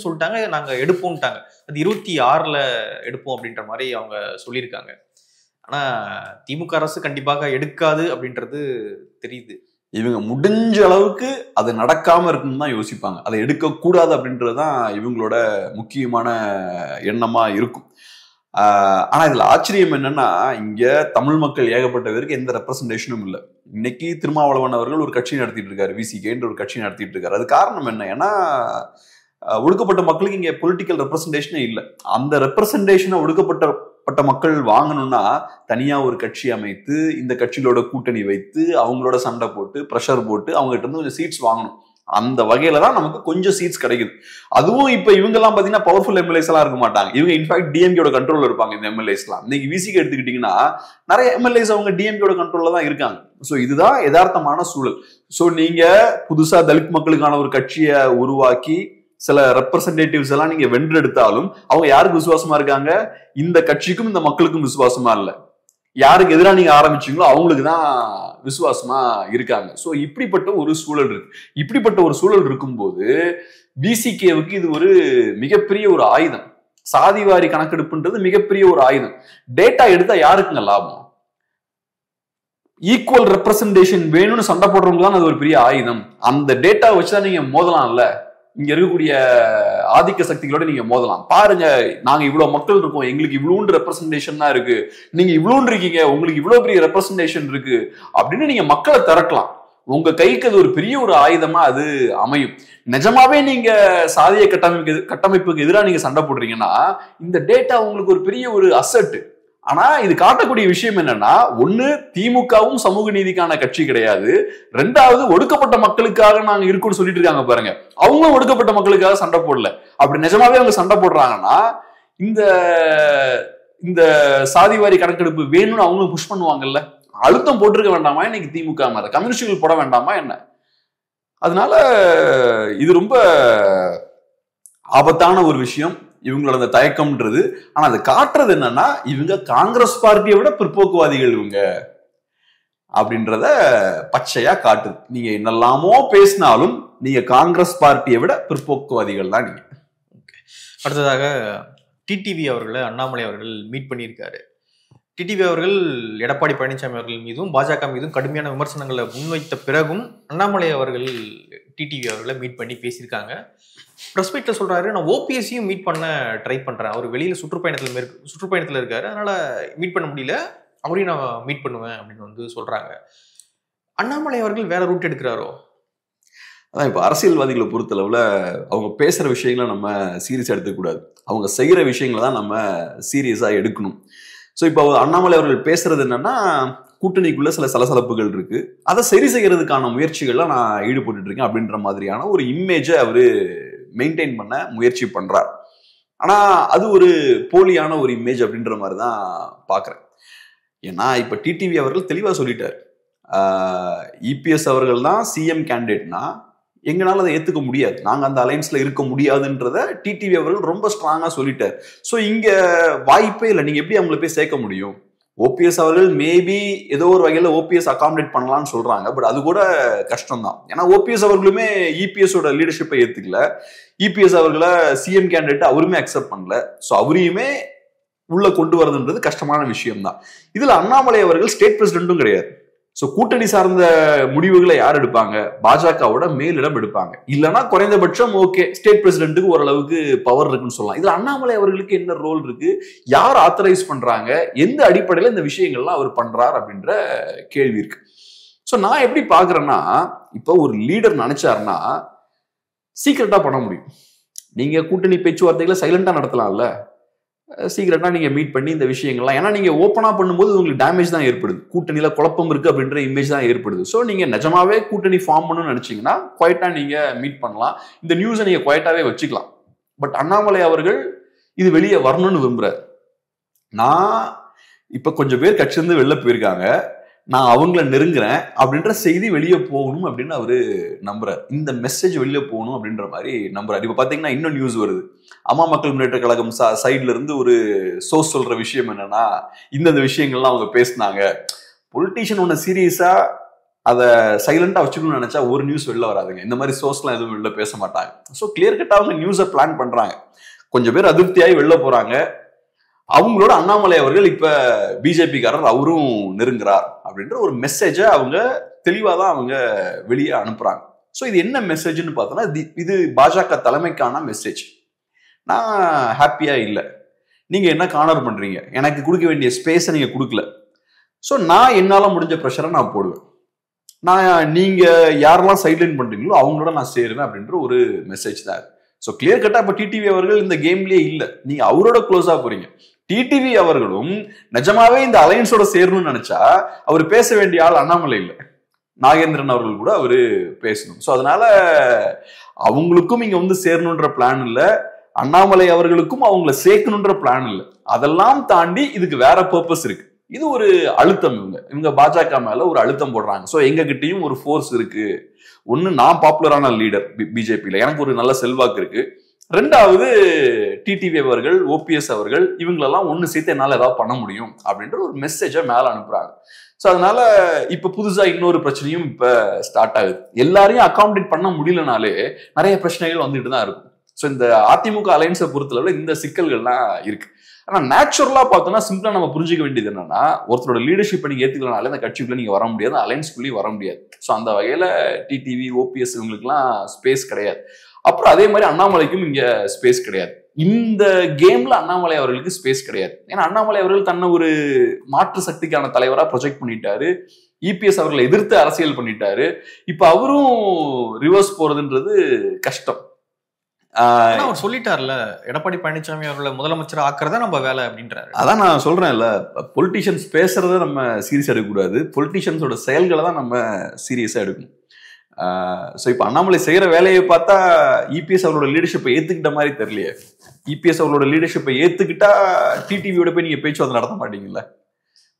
சொல்லிட்டாங்க, நாங்க எடுப்போம்ட்டாங்க. அது 26ல எடுப்போம் அப்படின்ற மாதிரி அவங்க சொல்லியிருக்காங்க. ஆனா திமுக அரசு கண்டிப்பாக எடுக்காது அப்படின்றது தெரியுது. இவங்க முடிஞ்ச அளவுக்கு அது நடக்காம இருக்குன்னு தான் யோசிப்பாங்க. அதை எடுக்க கூடாது அப்படின்றதுதான் இவங்களோட முக்கியமான எண்ணமா இருக்கும். ஆனா இதுல ஆச்சரியம் என்னன்னா, இங்க தமிழ் மக்கள் ஏகப்பட்ட பேருக்கு எந்த ரெப்ரசன்டேஷனும் இல்லை. இன்னைக்கு திருமாவளவன் அவர்கள் ஒரு கட்சி நடத்திட்டு இருக்காரு, விசிகேன்ற ஒரு கட்சி நடத்திட்டு இருக்காரு. அது காரணம் என்ன? ஏன்னா ஒடுக்கப்பட்ட மக்களுக்கு இங்க பொலிட்டிக்கல் ரெப்ரசன்டேஷனே இல்லை. அந்த ரெப்ரசன்டேஷனை ஒடுக்கப்பட்ட மக்கள் வாங்கணும்னா தனியா ஒரு கட்சி அமைத்து இந்த கட்சிகளோட கூட்டணி வைத்து அவங்களோட சண்டை போட்டு பிரஷர் போட்டு அவங்க கிட்ட இருந்து கொஞ்சம் சீட்ஸ் வாங்கணும். அந்த வகையில தான் நமக்கு கொஞ்சம் சீட்ஸ் கிடைக்குது. அதுவும் இப்ப இவங்க எல்லாம் பாத்தீங்கன்னா பவர்ஃபுல் எம்எல்ஏஸ் எல்லாம் இருக்க மாட்டாங்க. இவங்க இன்ஃபேக்ட் டிஎம்கேட கண்ட்ரோல்ல இருப்பாங்க. இந்த எம்எல்ஏஸ் எல்லாம் இன்னைக்கு விசிக்கு எடுத்துக்கிட்டீங்கன்னா நிறைய எம்எல்ஏஸ் அவங்க டிஎம்கேட கண்ட்ரோல்ல தான் இருக்காங்க. சோ இதுதான் யதார்த்தமான சூழல். சோ நீங்க புதுசா தலித் மக்களுக்கான ஒரு கட்சியை உருவாக்கி சில ரெப்ரசன்டேட்டிவ்ஸ் எல்லாம் நீங்க வென்றெடுத்தாலும் அவங்க யாருக்கு விசுவாசமா இருக்காங்க? இந்த கட்சிக்கும் இந்த மக்களுக்கும் விசுவாசமா இல்லை. யாருக்கு எதிராக நீங்க ஆரம்பிச்சீங்களோ அவங்களுக்கு தான் விசுவாசமா இருக்காங்க. சோ இப்படிப்பட்ட ஒரு சூழல் இருக்கு. இப்படிப்பட்ட ஒரு சூழல் இருக்கும்போது பிசிகேவுக்கு இது ஒரு மிகப்பெரிய ஒரு ஆயுதம். சாதிவாரி கணக்கெடுப்புன்றது மிகப்பெரிய ஒரு ஆயுதம். டேட்டா எடுத்தா யாருக்குங்க லாபம்? ஈக்குவல் ரெப்ரசன்டேஷன் வேணும்னு சண்டை போடுறவங்க தான் அது ஒரு பெரிய ஆயுதம். அந்த டேட்டா வச்சுதான் நீங்க மோதலாம்ல. இங்க இருக்கக்கூடிய ஆதிக்க சக்திகளோட நீங்க மோதலாம். பாருங்க, நாங்க இவ்வளவு மக்கள் இருக்கோம், எங்களுக்கு இவ்வளவு ரெப்ரசன்டேஷன் தான் இருக்கு, நீங்க இவ்வளவு இருக்கீங்க, உங்களுக்கு இவ்வளவு பெரிய ரெப்ரசன்டேஷன் இருக்கு அப்படின்னு நீங்க மக்களை திரட்டலாம். உங்க கைக்கு அது ஒரு பெரிய ஒரு ஆயுதமா அது அமையும். நிஜமாவே நீங்க சாதிய கட்டமைப்புக்கு எதிராக நீங்க சண்டை போடுறீங்கன்னா இந்த டேட்டா உங்களுக்கு ஒரு பெரிய ஒரு அசெட். ஆனா இது காட்டக்கூடிய விஷயம் என்னன்னா, ஒண்ணு திமுகவும் சமூக நீதிக்கான கட்சி கிடையாது, ரெண்டாவது ஒடுக்கப்பட்ட மக்களுக்காக நாங்க இருக்கோம்னு சொல்லிட்டு இருக்காங்க பாருங்க. அவங்க ஒடுக்கப்பட்ட மக்களுக்காக சண்டை போடல. அப்படி நிஜமாவே அவங்க சண்டை போடுறாங்கன்னா இந்த சாதிவாரி கணக்கெடுப்பு வேணும்னு அவங்களும் புஷ் பண்ணுவாங்கல்ல, அழுத்தம் போட்டிருக்க வேண்டாமா இன்னைக்கு திமுக மேல, கம்யூனிஸ்டுகள் போட வேண்டாமா என்ன? அதனால இது ரொம்ப ஆபத்தான ஒரு விஷயம் இவங்களோட அந்த தயக்கம்ன்றது. ஆனா அது காட்டுறது என்னன்னா, இவங்க காங்கிரஸ் பார்ட்டியை விட பிற்போக்குவாதிகள் இவங்க அப்படின்றத பச்சையா காட்டுது. நீங்க என்னெல்லாமோ பேசினாலும் நீங்க காங்கிரஸ் பார்ட்டியை விட பிற்போக்குவாதிகள் தான் நீங்க. அடுத்ததாக டிடிவி அவர்களை அண்ணாமலை அவர்கள் மீட் பண்ணியிருக்காரு. டிடிவி அவர்கள் எடப்பாடி பழனிசாமி அவர்கள் மீதும் பாஜக மீதும் கடுமையான விமர்சனங்களை முன்வைத்த பிறகும் அண்ணாமலை அவர்கள் டிடிவி அவர்களை மீட் பண்ணி பேசியிருக்காங்க. ப்ரெஸ் மீட்ல சொல்றாரு, நான் ஓபிஎஸ்சியும் மீட் பண்ண ட்ரை பண்றேன், அவர் வெளியில சுற்றுப்பயணத்தில் இருக்காரு, அதனால மீட் பண்ண முடியல, அவரையும் நான் மீட் பண்ணுவேன் அப்படின்னு வந்து சொல்றாங்க. அண்ணாமலை அவர்கள் வேற ரூட் எடுக்கிறாரோ? அதான் இப்ப அரசியல்வாதிகளை பொறுத்தளவுல அவங்க பேசுற விஷயங்களை நம்ம சீரியஸா எடுத்துக்கூடாது, அவங்க செய்யற விஷயங்களை தான் நம்ம சீரியஸா எடுக்கணும். ஸோ இப்போ அண்ணாமலை அவர்கள் பேசுறது என்னன்னா, கூட்டணிக்குள்ள சில சலசலப்புகள் இருக்கு, அதை சரி செய்யறதுக்கான முயற்சிகள்ல நான் ஈடுபட்டு இருக்கேன் அப்படின்ற மாதிரியான ஒரு இமேஜை அவரு மெயின்டைன் பண்ண முயற்சி பண்றார். ஆனா அது ஒரு போலியான ஒரு இமேஜ் அப்படின்ற மாதிரி தான் பாக்குறேன். ஏன்னா இப்ப டிடிவி அவர்கள் தெளிவா சொல்லிட்டார், இபிஎஸ் அவர்கள் தான் சிஎம் கேண்டிடேட்னா எங்களால அதை ஏத்துக்க முடியாது, நாங்க அந்த அலைன்ஸ்ல இருக்க முடியாதுன்றத டிடிவி அவர்கள் ரொம்ப ஸ்ட்ராங்கா சொல்லிட்டார். ஸோ இங்க வாய்ப்பே இல்லை, நீங்க எப்படி அவங்களை போய் சேர்க்க முடியும்? ஓபிஎஸ் அவர்கள் மேபி ஏதோ ஒரு வகையில ஓபிஎஸ் அகாமடேட் பண்ணலாம்னு சொல்றாங்க, பட் அது கூட கஷ்டம் தான். ஏன்னா ஓபிஎஸ் அவர்களுமே இபிஎஸோட லீடர்ஷிப்பை ஏத்துக்கல, இபிஎஸ் அவர்களை சிஎம் கேண்டிடேட் அவருமே அக்செப்ட் பண்ணல. ஸோ அவரையுமே உள்ள கொண்டு வரதுன்றது கஷ்டமான விஷயம் தான். இதுல அண்ணாமலை அவர்கள் ஸ்டேட் பிரசிடென்ட்டும் கிடையாது. ஸோ கூட்டணி சார்ந்த முடிவுகளை யார் எடுப்பாங்க? பாஜகவோட மேலிடம் எடுப்பாங்க. இல்லைன்னா குறைந்தபட்சம் ஓகே ஸ்டேட் பிரசிடென்ட்டுக்கு ஓரளவுக்கு பவர் இருக்குன்னு சொல்லலாம். இதுல அண்ணாமலை அவர்களுக்கு என்ன ரோல் இருக்கு, யார் ஆத்தரைஸ் பண்றாங்க, எந்த அடிப்படையில இந்த விஷயங்கள்லாம் அவர் பண்றார் அப்படின்ற கேள்வி இருக்கு. ஸோ நான் எப்படி பாக்குறேன்னா, இப்போ ஒரு லீடர் நினைச்சாருன்னா சீக்கிரட்டா பண்ண முடியும். நீங்க கூட்டணி பேச்சுவார்த்தைகளை சைலண்டா நடத்தலாம்ல, சீக்கிரட்டா நீங்க மீட் பண்ணி இந்த விஷயங்கள்லாம், ஏன்னா நீங்க ஓப்பனா பண்ணும்போது உங்களுக்கு டேமேஜ் தான் ஏற்படுது, கூட்டணியில குழப்பம் இருக்கு அப்படின்ற இமேஜ் தான் ஏற்படுது. ஸோ நீங்க நிஜமாவே கூட்டணி ஃபார்ம் பண்ணணும்னு நினைச்சீங்கன்னா குவைட்டா நீங்க மீட் பண்ணலாம், இந்த நியூஸை நீங்க குவைட்டாவே வச்சுக்கலாம். பட் அண்ணாமலை அவர்கள் இது வெளியே வரணும்னு விரும்புறாரு. நான் இப்ப கொஞ்சம் பேர் கட்சியிலிருந்து வெளில போயிருக்காங்க, நான் அவங்கள நெருங்குறேன் அப்படின்ற செய்தி வெளியே போகணும் அப்படின்னு அவரு நம்புறாரு, இந்த மெசேஜ் வெளியே போகணும் அப்படின்ற மாதிரி நம்புறாரு. இப்ப பாத்தீங்கன்னா இன்னும் நியூஸ் வருது, அம்மா மக்கள் முன்னேற்ற கழகம் சைட்ல இருந்து ஒரு சோர்ஸ் சொல்ற விஷயம் என்னன்னா, இந்த விஷயங்கள்லாம் அவங்க பேசினாங்க. பொலிட்டீஷியன் ஒன்னு சீரியஸா அதை சைலண்டா வச்சுக்கணும்னு நினைச்சா ஒரு நியூஸ் வெளில வராதுங்க, இந்த மாதிரி சோர்ஸ்லாம் எதுவும் வெளில பேச மாட்டாங்க. ஸோ கிளியர் கட்டா அவங்க நியூஸை பிளான் பண்றாங்க. கொஞ்சம் பேர் அதிருப்தியாகி வெளில போறாங்க, அவங்களோட அண்ணாமலை அவர்கள் இப்ப பிஜேபிக்காரர் அவரும் நெருங்குறார் அப்படின்ற ஒரு மெசேஜை அவங்க தெளிவா தான் அவங்க வெளியே அனுப்புறாங்க. ஸோ இது என்ன மெசேஜ்னு பார்த்தோம்னா, இது பாஜக தலைமைக்கான மெசேஜ். நான் ஹாப்பியா இல்லை, நீங்க என்ன கார்னர் பண்றீங்க, எனக்கு கொடுக்க வேண்டிய ஸ்பேஸை நீங்க கொடுக்கல, ஸோ நான் என்னால முடிஞ்ச ப்ரெஷரை நான் போடுவேன், நான் நீங்க யாரெல்லாம் சைட்லைன் பண்றீங்களோ அவங்களோட நான் சேருவேன் அப்படின்ற ஒரு மெசேஜ் தான். ஸோ கிளியர் கட்டா இப்ப டிடிவி அவர்கள் இந்த கேம்லயே இல்லை, நீங்க அவரோட க்ளோஸா போறீங்க. டிடிவி அவர்களும் நிஜமாவே இந்த அலையன்ஸோட சேரணும்னு நினைச்சா அவர் பேச வேண்டிய ஆள் அண்ணாமலை இல்லை, நாகேந்திரன் அவர்கள் கூட அவரு பேசணும். ஸோ அதனால அவங்களுக்கும் இங்க வந்து சேரணுன்ற பிளான் இல்லை, அண்ணாமலை அவர்களுக்கும் அவங்கள சேர்க்கணுன்ற பிளான் இல்லை. அதெல்லாம் தாண்டி இதுக்கு வேற பர்பஸ் இருக்கு. இது ஒரு அழுத்தம், இவங்க பாஜக மேல ஒரு அழுத்தம் போடுறாங்க. ஸோ எங்க கிட்டயும் ஒரு ஃபோர்ஸ் இருக்கு, ஒன்னு நான் பாப்புலரான லீடர் பிஜேபியில, எனக்கு ஒரு நல்ல செல்வாக்கு இருக்கு, ரெண்டாவது டிடிவி அவர்கள் ஓபிஎஸ் அவர்கள் இவங்களெல்லாம் ஒன்னு சேர்த்து என்னால ஏதாவது பண்ண முடியும் அப்படின்ற ஒரு மெசேஜை மேல அனுப்புறாங்க. ஸோ அதனால இப்ப புதுசா இன்னொரு பிரச்சனையும் இப்ப ஸ்டார்ட் ஆகுது. எல்லாரையும் அகாமடேட் பண்ண முடியலனாலே நிறைய பிரச்சனைகள் வந்துட்டு தான் இருக்கும். ஸோ இந்த அதிமுக அலையன்ஸை பொறுத்தளவுல இந்த சிக்கல்கள்லாம் இருக்கு. ஆனா நேச்சுரலா பார்த்தோம்னா சிம்பிளா நம்ம புரிஞ்சுக்க வேண்டியது என்னன்னா, ஒருத்தரோட லீடர்ஷிப்பை நீங்க ஏத்துக்கலனால அந்த கட்சிக்குள்ள நீங்க வர முடியாது, அலையன்ஸ்குள்ளேயும் வர முடியாது. ஸோ அந்த வகையில டிடிவி ஓபிஎஸ் இவங்களுக்குலாம் ஸ்பேஸ் கிடையாது. அப்புறம் அதே மாதிரி அண்ணாமலைக்கும் இங்க ஸ்பேஸ் கிடையாது. இந்த கேம்ல அண்ணாமலை அவர்களுக்கு ஸ்பேஸ் கிடையாது. ஏன்னா அண்ணாமலை அவர்கள் தன்னை ஒரு மாற்று சக்திக்கான தலைவரா ப்ரொஜெக்ட் பண்ணிட்டாரு, இபிஎஸ் அவர்களை எதிர்த்து அரசியல் பண்ணிட்டாரு. இப்ப அவரும் ரிவர்ஸ் போறதுன்றது கஷ்டம். அவர் சொல்லிட்டார்ல, எடப்பாடி பழனிசாமி அவர்களை முதலமைச்சர் ஆக்குறதா நம்ம வேலை அப்படின்றாரு. அதான் நான் சொல்றேன்ல, பொலிட்டீஷியன்ஸ் பேசுறத நம்ம சீரியஸா எடுக்கக்கூடாது, பொலிட்டீஷியன்ஸோட செயல்களை தான் நம்ம சீரியஸா எடுக்கணும். ஸோ இப்போ அண்ணாமலை செய்யற வேலையை பார்த்தா இபிஎஸ் அவரோட லீடர்ஷிப்பை ஏத்துக்கிட்ட மாதிரி தெரியலையே. இபிஎஸ் அவர்களோட லீடர்ஷிப்பை ஏத்துக்கிட்டா டிடிவியோட போய் நீங்க பேச்சுவார்த்தை நடத்த மாட்டீங்கல்ல.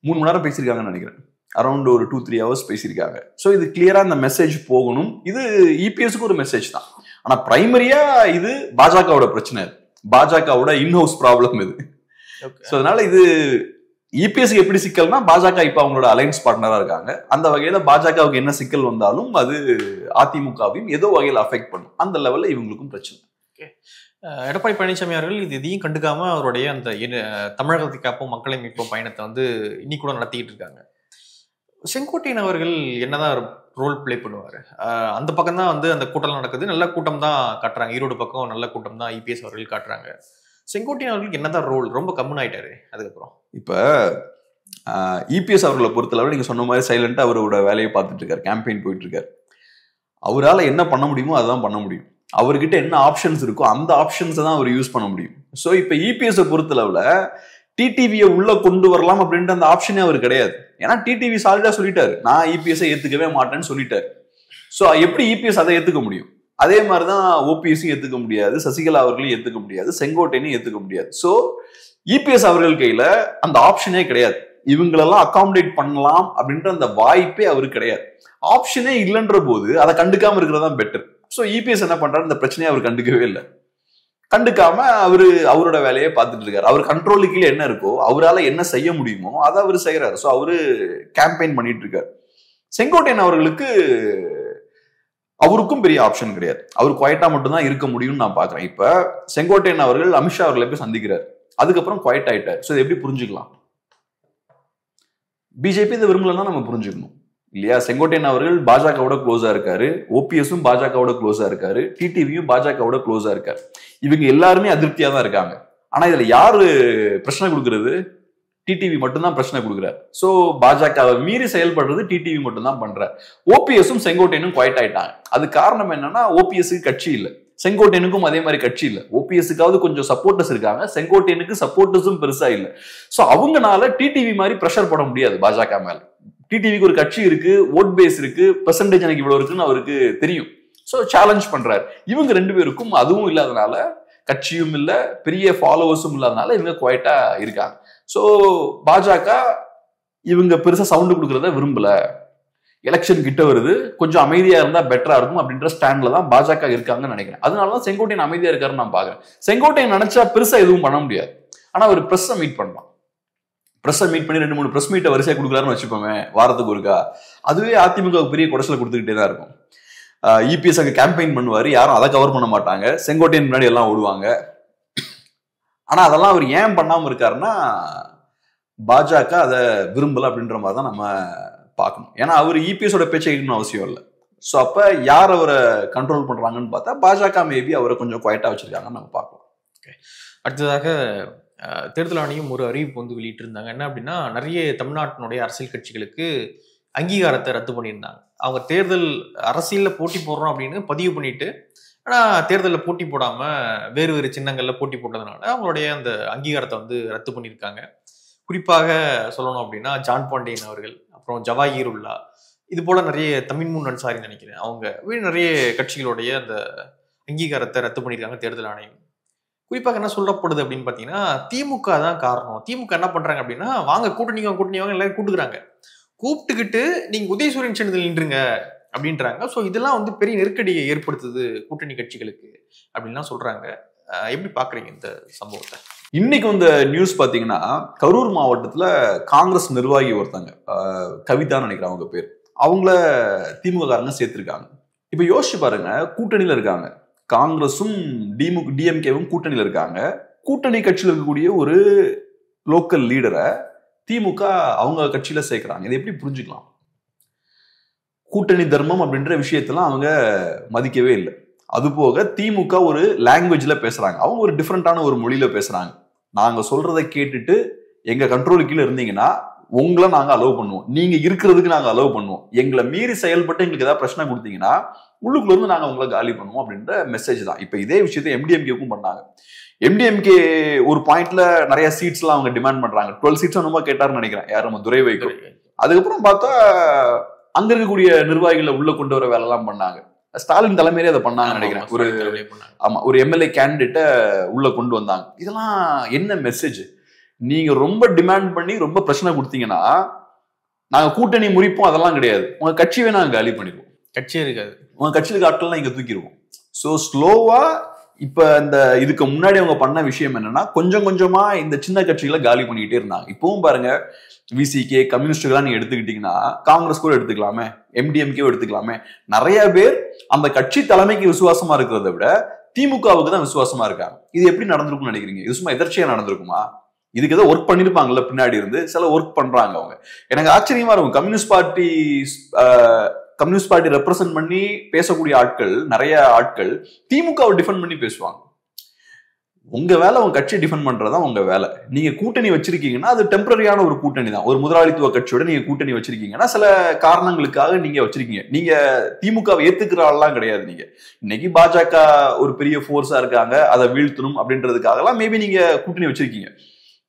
3 மணி நேரம் பேசியிருக்காங்கன்னு நினைக்கிறேன், அரௌண்ட் ஒரு 2-3 ஹவர்ஸ் பேசியிருக்காங்க. ஸோ இது கிளியரா இந்த மெசேஜ் போகணும். இது இபிஎஸ்க்கு ஒரு மெசேஜ் தான். ஆனா பிரைமரியா இது பாஜகவோட பிரச்சனை, பாஜகவோட இன்ஹவுஸ் ப்ராப்ளம் இது. ஸோ அதனால இது இபிஎஸ்க்கு எப்படி சிக்கல்னா, பாஜக இப்ப அவங்களோட அலைன்ஸ் பார்ட்னரா இருக்காங்க. அந்த வகையில பாஜகவுக்கு என்ன சிக்கல் வந்தாலும் அது அதிமுகவையும் ஏதோ வகையில் அஃபெக்ட் பண்ணும். அந்த லெவல்ல இவங்களுக்கும் பிரச்சனை. எடப்பாடி பழனிசாமி அவர்கள் இதையும் கண்டுக்காம அவருடைய அந்த தமிழகத்தை காப்போம் மக்களை மீட்போம் பயணத்தை வந்து இன்னைக்கு கூட நடத்திக்கிட்டு இருக்காங்க. செங்கோட்டையன் அவர்கள் என்னதான் ரோல் பிளே பண்ணுவாரு? அந்த பக்கம் தான் வந்து அந்த கூட்டம் நடக்குது, நல்ல கூட்டம் தான் காட்டுறாங்க. ஈரோடு பக்கம் நல்ல கூட்டம் தான் இபிஎஸ் அவர்கள் காட்டுறாங்க. செங்கோட்டையன் அவர்களுக்கு என்னதான் ரோல்? ரொம்ப கம்முன்னு ஆயிட்டாரு. அதுக்கப்புறம் இப்ப இபிஎஸ் அவர்களை பொறுத்தளவு நீங்க சொன்ன மாதிரி சைலண்டா அவரோட வேலையை பார்த்துட்டு இருக்காரு, கேம்பெயின் போயிட்டு இருக்காரு. அவரால் என்ன பண்ண முடியுமோ அதுதான் பண்ண முடியும். அவர்கிட்ட என்ன ஆப்ஷன்ஸ் இருக்கோ அந்த ஆப்ஷன்ஸை தான் அவர் யூஸ் பண்ண முடியும். ஸோ இப்போ இபிஎஸ் பொறுத்தளவுல டிடிவியை உள்ள கொண்டு வரலாம் அப்படின்ற அந்த ஆப்ஷனே அவர் கிடையாது. ஏன்னா டிடிவி சாலிடா சொல்லிட்டாரு, நான் இபிஎஸ்ஐ ஏத்துக்கவே மாட்டேன்னு சொல்லிட்டாரு. ஸோ எப்படி இபிஎஸ் அதை ஏத்துக்க முடியும்? அதே மாதிரிதான் ஓபிஎஸ்ஸையும் ஏத்துக்க முடியாது, சசிகலா அவர்களையும் ஏத்துக்க முடியாது, செங்கோட்டையனையும் ஏத்துக்க முடியாது. ஸோ இபிஎஸ் அவர்கள் கையில அந்த ஆப்ஷனே கிடையாது. இவங்களெல்லாம் அகாமடேட் பண்ணலாம் அப்படின்ற அந்த வாய்ப்பே அவருக்கு கிடையாது. ஆப்ஷனே இல்லைன்ற போது அதை கண்டுக்காம இருக்கிறதா பெட்டர். ஸோ இபிஎஸ் என்ன பண்றாரு, இந்த பிரச்சனையை அவர் கண்டுக்கவே இல்லை. கண்டுக்காம அவரோட வேலையை பார்த்துட்டு இருக்காரு. அவர் கண்ட்ரோலுக்கு கீழே என்ன இருக்கோ, அவரால் என்ன செய்ய முடியுமோ அதை அவர் செய்யறாரு. ஸோ அவரு கேம்பெயின் பண்ணிட்டு இருக்காரு. செங்கோட்டையன் அவர்களுக்கு அவருக்கும் பெரிய ஆப்ஷன் கிடையாது. அவர் குவைட்டா மட்டும் தான் இருக்க முடியும்னு நான் பாக்குறேன். இப்ப செங்கோட்டையன் அவர்கள் அமித்ஷா அவர்களை போய் சந்திக்கிறார், அதுக்கப்புறம் குவைட் ஆயிட்டார். ஸோ இதை எப்படி புரிஞ்சுக்கலாம்? பிஜேபி இதை விரும்பலன்னா நம்ம புரிஞ்சுக்கணும் இல்லையா? செங்கோட்டையன் அவர்கள் பாஜகவோட க்ளோஸா இருக்காரு, ஓபிஎஸும் பாஜகவோட க்ளோஸா இருக்காரு, டிடிவியும் பாஜகவோட க்ளோஸா இருக்காரு. இவங்க எல்லாருமே அதிருப்தியா தான் இருக்காங்க. ஆனா இதுல யாரு பிரச்சனை கொடுக்கறது? டிடிவி மட்டும்தான் பிரச்சனை கொடுக்குறாரு. சோ பாஜகவை மீறி செயல்படுறது டிடிவி மட்டும் தான் பண்றாரு. ஓபிஎஸும் செங்கோட்டையனும் குவைட் ஆயிட்டாங்க. அது காரணம் என்னன்னா, ஓபிஎஸ்க்கு கட்சி இல்லை, செங்கோட்டையனுக்கும் அதே மாதிரி கட்சி இல்லை. ஓபிஎஸ்க்காவது கொஞ்சம் சப்போர்ட்டர்ஸ் இருக்காங்க, செங்கோட்டையனுக்கு சப்போர்ட்டர்ஸும் பெருசா இல்லை. சோ அவங்கனால டிடிவி மாதிரி பிரஷர் போட முடியாது பாஜக மேல. டிடிவிக்கு ஒரு கட்சி இருக்கு, ஓட் பேஸ் இருக்கு, பெர்சன்டேஜ் எனக்கு இவ்வளவு இருக்குன்னு அவருக்கு தெரியும். சோ சேலஞ்ச் பண்றாரு. இவங்க 2 பேருக்கும் அதுவும் இல்லாதனால, கட்சியும் இல்ல, பெரிய ஃபாலோவர்ஸும் இல்லாதனால இவங்க குவைட்டா இருக்காங்க. சோ பாஜக இவங்க பெருசா சவுண்ட் கொடுக்கறத விரும்பல. எலெக்ஷன் கிட்ட வருது, கொஞ்சம் அமைதியா இருந்தா பெட்டரா இருக்கும் அப்படின்ற ஸ்டாண்ட்ல தான் பாஜக இருக்காங்கன்னு நினைக்கிறேன். அதனாலதான் செங்கோட்டையன் அமைதியா இருக்காருன்னு நான் பாக்குறேன். செங்கோட்டையன் நினைச்சா பெருசா எதுவும் பண்ண முடியாது. ஆனா அவர் பிரஸ்ஸை மீட் பண்ணலாம். பிரஸ்ஸை மீட் பண்ணி 2-3 பிரஸ் மீட்டை வரிசையா கொடுக்கலாருன்னு வச்சுப்போமே, வாரத்துக்கு ஒருக்கா. அதுவே அதிமுக பெரிய குடைச்சலை கொடுத்துக்கிட்டே தான் இருக்கும். இபிஎஸ் அங்க கேம்பெயின் பண்ணுவாரு, யாரும் அதை கவர் பண்ண மாட்டாங்க, செங்கோட்டையன் முன்னாடி எல்லாம் ஓடுவாங்க. ஆனா அதெல்லாம் அவர் ஏன் பண்ணாம இருக்காருன்னா, பாஜக அதை விரும்பல அப்படின்ற மாதிரி தான் நம்ம பார்க்கணும். ஏன்னா அவர் இபிஎஸோட பேச்சை கேட்கணும்னு அவசியம் இல்லை. ஸோ அப்ப யார் அவரை கண்ட்ரோல் பண்றாங்கன்னு பார்த்தா பாஜக மேபி அவரை கொஞ்சம் குவைட்டா வச்சிருக்காங்கன்னு நம்ம பார்க்கலாம். அடுத்ததாக தேர்தல் ஆணையம் ஒரு அறிவிப்பு வந்து வெளியிட்டு இருந்தாங்க. என்ன அப்படின்னா, நிறைய தமிழ்நாட்டினுடைய அரசியல் கட்சிகளுக்கு அங்கீகாரத்தை ரத்து பண்ணியிருந்தாங்க. அவங்க தேர்தல் அரசியலில் போட்டி போடுறோம் அப்படின்னு பதிவு பண்ணிட்டு, ஆனால் தேர்தலில் போட்டி போடாமல் வேறு வேறு சின்னங்களில் போட்டி போட்டதுனால அவங்களுடைய அந்த அங்கீகாரத்தை வந்து ரத்து பண்ணியிருக்காங்க. குறிப்பாக சொல்லணும் அப்படின்னா, ஜான் பாண்டியன் அவர்கள், அப்புறம் ஜவாஹீருல்லா, இது போல நிறைய தமிழ்முன் அன்சாரின்னு நினைக்கிறேன், அவங்க நிறைய கட்சிகளுடைய அந்த அங்கீகாரத்தை ரத்து பண்ணியிருக்காங்க தேர்தல் ஆணையம். குறிப்பாக என்ன சொல்லப்படுது அப்படின்னு பார்த்தீங்கன்னா, திமுக தான் காரணம். திமுக என்ன பண்றாங்க அப்படின்னா, வாங்க கூட்டணி வாங்க எல்லாரும் கூட்டுக்கிறாங்க, கூப்பிட்டுக்கிட்டு நீங்க உதயசூரியன் சின்னத்தில் நின்றுங்க அப்படின்றாங்க. ஸோ இதெல்லாம் வந்து பெரிய நெருக்கடியை ஏற்படுத்துது கூட்டணி கட்சிகளுக்கு அப்படின்லாம் சொல்றாங்க. எப்படி பாக்குறீங்க இந்த சம்பவத்தை? இன்னைக்கு இந்த நியூஸ் பாத்தீங்கன்னா, கரூர் மாவட்டத்துல காங்கிரஸ் நிர்வாகி ஒருத்தங்க, கவிதான்னு நினைக்கிறேன் அவங்க பேர், அவங்கள திமுக காரங்க சேர்த்திருக்காங்க. இப்ப யோசிச்சு பாருங்க, கூட்டணியில இருக்காங்க, காங்கிரஸும் டிஎம்கேவும் கூட்டணியில இருக்காங்க. கூட்டணி கட்சியில் இருக்கக்கூடிய ஒரு லோக்கல் லீடரை திமுக அவங்க கட்சியில சேர்க்கிறாங்க. இதை எப்படி புரிஞ்சுக்கலாம்? கூட்டணி தர்மம் அப்படின்ற விஷயத்தெல்லாம் அவங்க மதிக்கவே இல்லை. அது போக திமுக ஒரு லாங்குவேஜ்ல பேசுறாங்க, அவங்க ஒரு டிஃப்ரெண்டான ஒரு மொழியில பேசுறாங்க. நாங்க சொல்றதை கேட்டுட்டு எங்க கண்ட்ரோல் கீழே இருந்தீங்கன்னா உங்களை நாங்க அலோவ் பண்ணுவோம், நீங்க இருக்கிறதுக்கு நாங்க அலோவ் பண்ணுவோம், எங்களை மீறி செயல்பட்டு எங்களுக்கு ஏதாவது பிரச்சனை கொடுத்தீங்கன்னா உள்ளுக்குள்ள இருந்து நாங்க உங்களை காலி பண்ணுவோம் அப்படின்ற மெசேஜ் தான். இப்ப இதே விஷயத்தை எம்டிஎம்கேக்கும் பண்ணாங்க. எம்டிஎம்கே ஒரு பாயிண்ட்ல நிறைய சீட்ஸ் எல்லாம் அவங்க டிமாண்ட் பண்றாங்க. 12 சீட்ஸ் நம்ம கேட்டாருன்னு நினைக்கிறேன், யார் நம்ம துரை வைக்கோ. அதுக்கப்புறம் பார்த்தா அங்க இருக்கக்கூடிய நிர்வாகிகளை உள்ள கொண்டு வர வேலை எல்லாம் பண்ணாங்க. ஸ்டாலின் தலைமையிலே அதை பண்ணாங்கன்னு நினைக்கிறேன். ஒரு எம்எல்ஏ கேண்டிடேட்டை உள்ள கொண்டு வந்தாங்க. இதெல்லாம் என்ன மெசேஜ்? நீங்க ரொம்ப டிமாண்ட் பண்ணி ரொம்ப பிரச்சனை கொடுத்தீங்கன்னா நாங்க கூட்டணி முறிப்போம், அதெல்லாம் கிடையாது. உங்க கட்சியை நாங்க காலி பண்ணிடுவோம். கட்சியே இருக்காது. உங்க கட்சியில இருக்க ஆட்கள்லாம் இங்க தூக்கிடுவோம். ஸோ ஸ்லோவா இப்ப இந்த இதுக்கு முன்னாடி அவங்க பண்ண விஷயம் என்னன்னா, கொஞ்சம் கொஞ்சமா இந்த சின்ன கட்சிகளை காலி பண்ணிக்கிட்டே இருந்தாங்க. இப்பவும் பாருங்க, விசிகே கம்யூனிஸ்டுகள்லாம் நீங்க எடுத்துக்கிட்டீங்கன்னா, காங்கிரஸ் கூட எடுத்துக்கலாமே, எம்டிஎம்கே எடுத்துக்கலாமே, நிறைய பேர் அந்த கட்சி தலைமைக்கு விசுவாசமா இருக்கிறத விட திமுகவுக்கு தான் விசுவாசமா இருக்காங்க. இது எப்படி நடந்திருக்கும்னு நினைக்கிறீங்க? இது சும்மா எதர்ச்சியா நடந்திருக்குமா? இதுக்கு ஏதோ ஒர்க் பண்ணிருப்பாங்கல்ல, பின்னாடி இருந்து சில ஒர்க் பண்றாங்க அவங்க. எனக்கு ஆச்சரியமா இருக்கும். கம்யூனிஸ்ட் பார்ட்டி ரெப்ரசென்ட் பண்ணி பேசக்கூடிய ஆட்கள், நிறைய ஆட்கள் திமுகவை டிஃபெண்ட் பண்ணி பேசுவாங்க. உங்க வேலை உங்க கட்சியை டிஃபெண்ட் பண்றதுதான் உங்க வேலை. நீங்க கூட்டணி வச்சிருக்கீங்கன்னா அது டெம்பரரியான ஒரு கூட்டணி தான். ஒரு முதலாளித்துவ கட்சியோட நீங்க கூட்டணி வச்சிருக்கீங்கன்னா சில காரணங்களுக்காக நீங்க வச்சிருக்கீங்க. நீங்க திமுகவை ஏத்துக்கிற ஆள்லாம் கிடையாது. நீங்க இன்னைக்கு பாஜக ஒரு பெரிய ஃபோர்ஸா இருக்காங்க, அதை வீழ்த்தணும் அப்படின்றதுக்காக எல்லாம் மேபி நீங்க கூட்டணி வச்சிருக்கீங்க.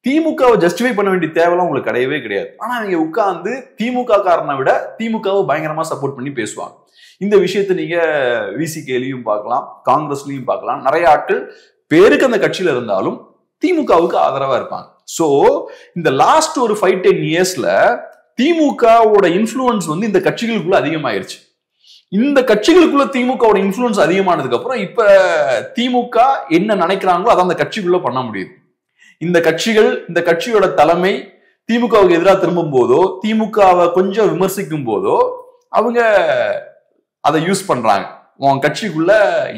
திமுகவை ஜஸ்டிஃபை பண்ண வேண்டிய தேவைலாம் உங்களுக்கு கிடையவே கிடையாது. ஆனா நீங்க உட்கார்ந்து திமுக காரனை விட திமுகவை பயங்கரமா சப்போர்ட் பண்ணி பேசுவாங்க. இந்த விஷயத்த நீங்க விசிகேலையும் பார்க்கலாம், காங்கிரஸ்லயும் பார்க்கலாம். நிறைய ஆட்கள் பேருக்கு அந்த கட்சியில இருந்தாலும் திமுகவுக்கு ஆதரவா இருப்பாங்க. சோ இந்த லாஸ்ட் ஒரு 5-10 இயர்ஸ்ல திமுகவோட இன்ஃப்ளூயன்ஸ் வந்து இந்த கட்சிகளுக்குள்ள அதிகமாயிருச்சு. இந்த கட்சிகளுக்குள்ள திமுகவோட இன்ஃப்ளூயன்ஸ் அதிகமானதுக்கு அப்புறம் இப்ப திமுக என்ன நினைக்கிறாங்களோ அதை அந்த கட்சிக்குள்ள பண்ண முடியுது. இந்த கட்சிகள், இந்த கட்சியோட தலைமை திமுகவுக்கு எதிராக திரும்பும் போதோ, திமுகவை கொஞ்சம் விமர்சிக்கும் போதோ அவங்க அதை யூஸ் பண்றாங்க. உன் கட்சிக்குள்ள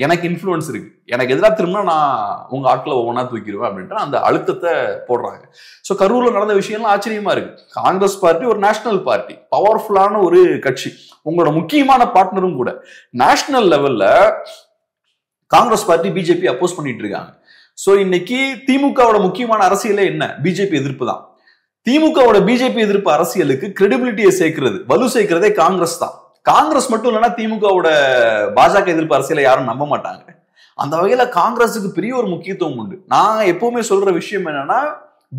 எனக்கு இன்ஃப்ளூயன்ஸ் இருக்கு, எனக்கு எதிராக திரும்பினா நான் உங்க ஆட்களை ஒவ்வொன்றா தூக்கிடுவேன் அப்படின்ற அந்த அழுத்தத்தை போடுறாங்க. ஸோ கரூர்ல நடந்த விஷயம்லாம் ஆச்சரியமா இருக்கு. காங்கிரஸ் பார்ட்டி ஒரு நேஷனல் பார்ட்டி, பவர்ஃபுல்லான ஒரு கட்சி, உங்களோட முக்கியமான பார்ட்னரும் கூட. நேஷனல் லெவல்ல காங்கிரஸ் பார்ட்டி பிஜேபி அப்போஸ் பண்ணிட்டு இருக்காங்க. சோ இன்னைக்கு திமுகவோட முக்கியமான அரசியலே என்ன? பிஜேபி எதிர்ப்பு தான். திமுகவோட பிஜேபி எதிர்ப்பு அரசியலுக்கு கிரெடிபிலிட்டியை சேர்க்கிறது, வலு சேர்க்கிறதே காங்கிரஸ் தான். காங்கிரஸ் மட்டும் இல்லைன்னா திமுகவோட பாஜக எதிர்ப்பு அரசியலை யாரும் நம்ப மாட்டாங்க. அந்த வகையில காங்கிரஸுக்கு பெரிய ஒரு முக்கியத்துவம் உண்டு. நான் எப்பவுமே சொல்ற விஷயம் என்னன்னா,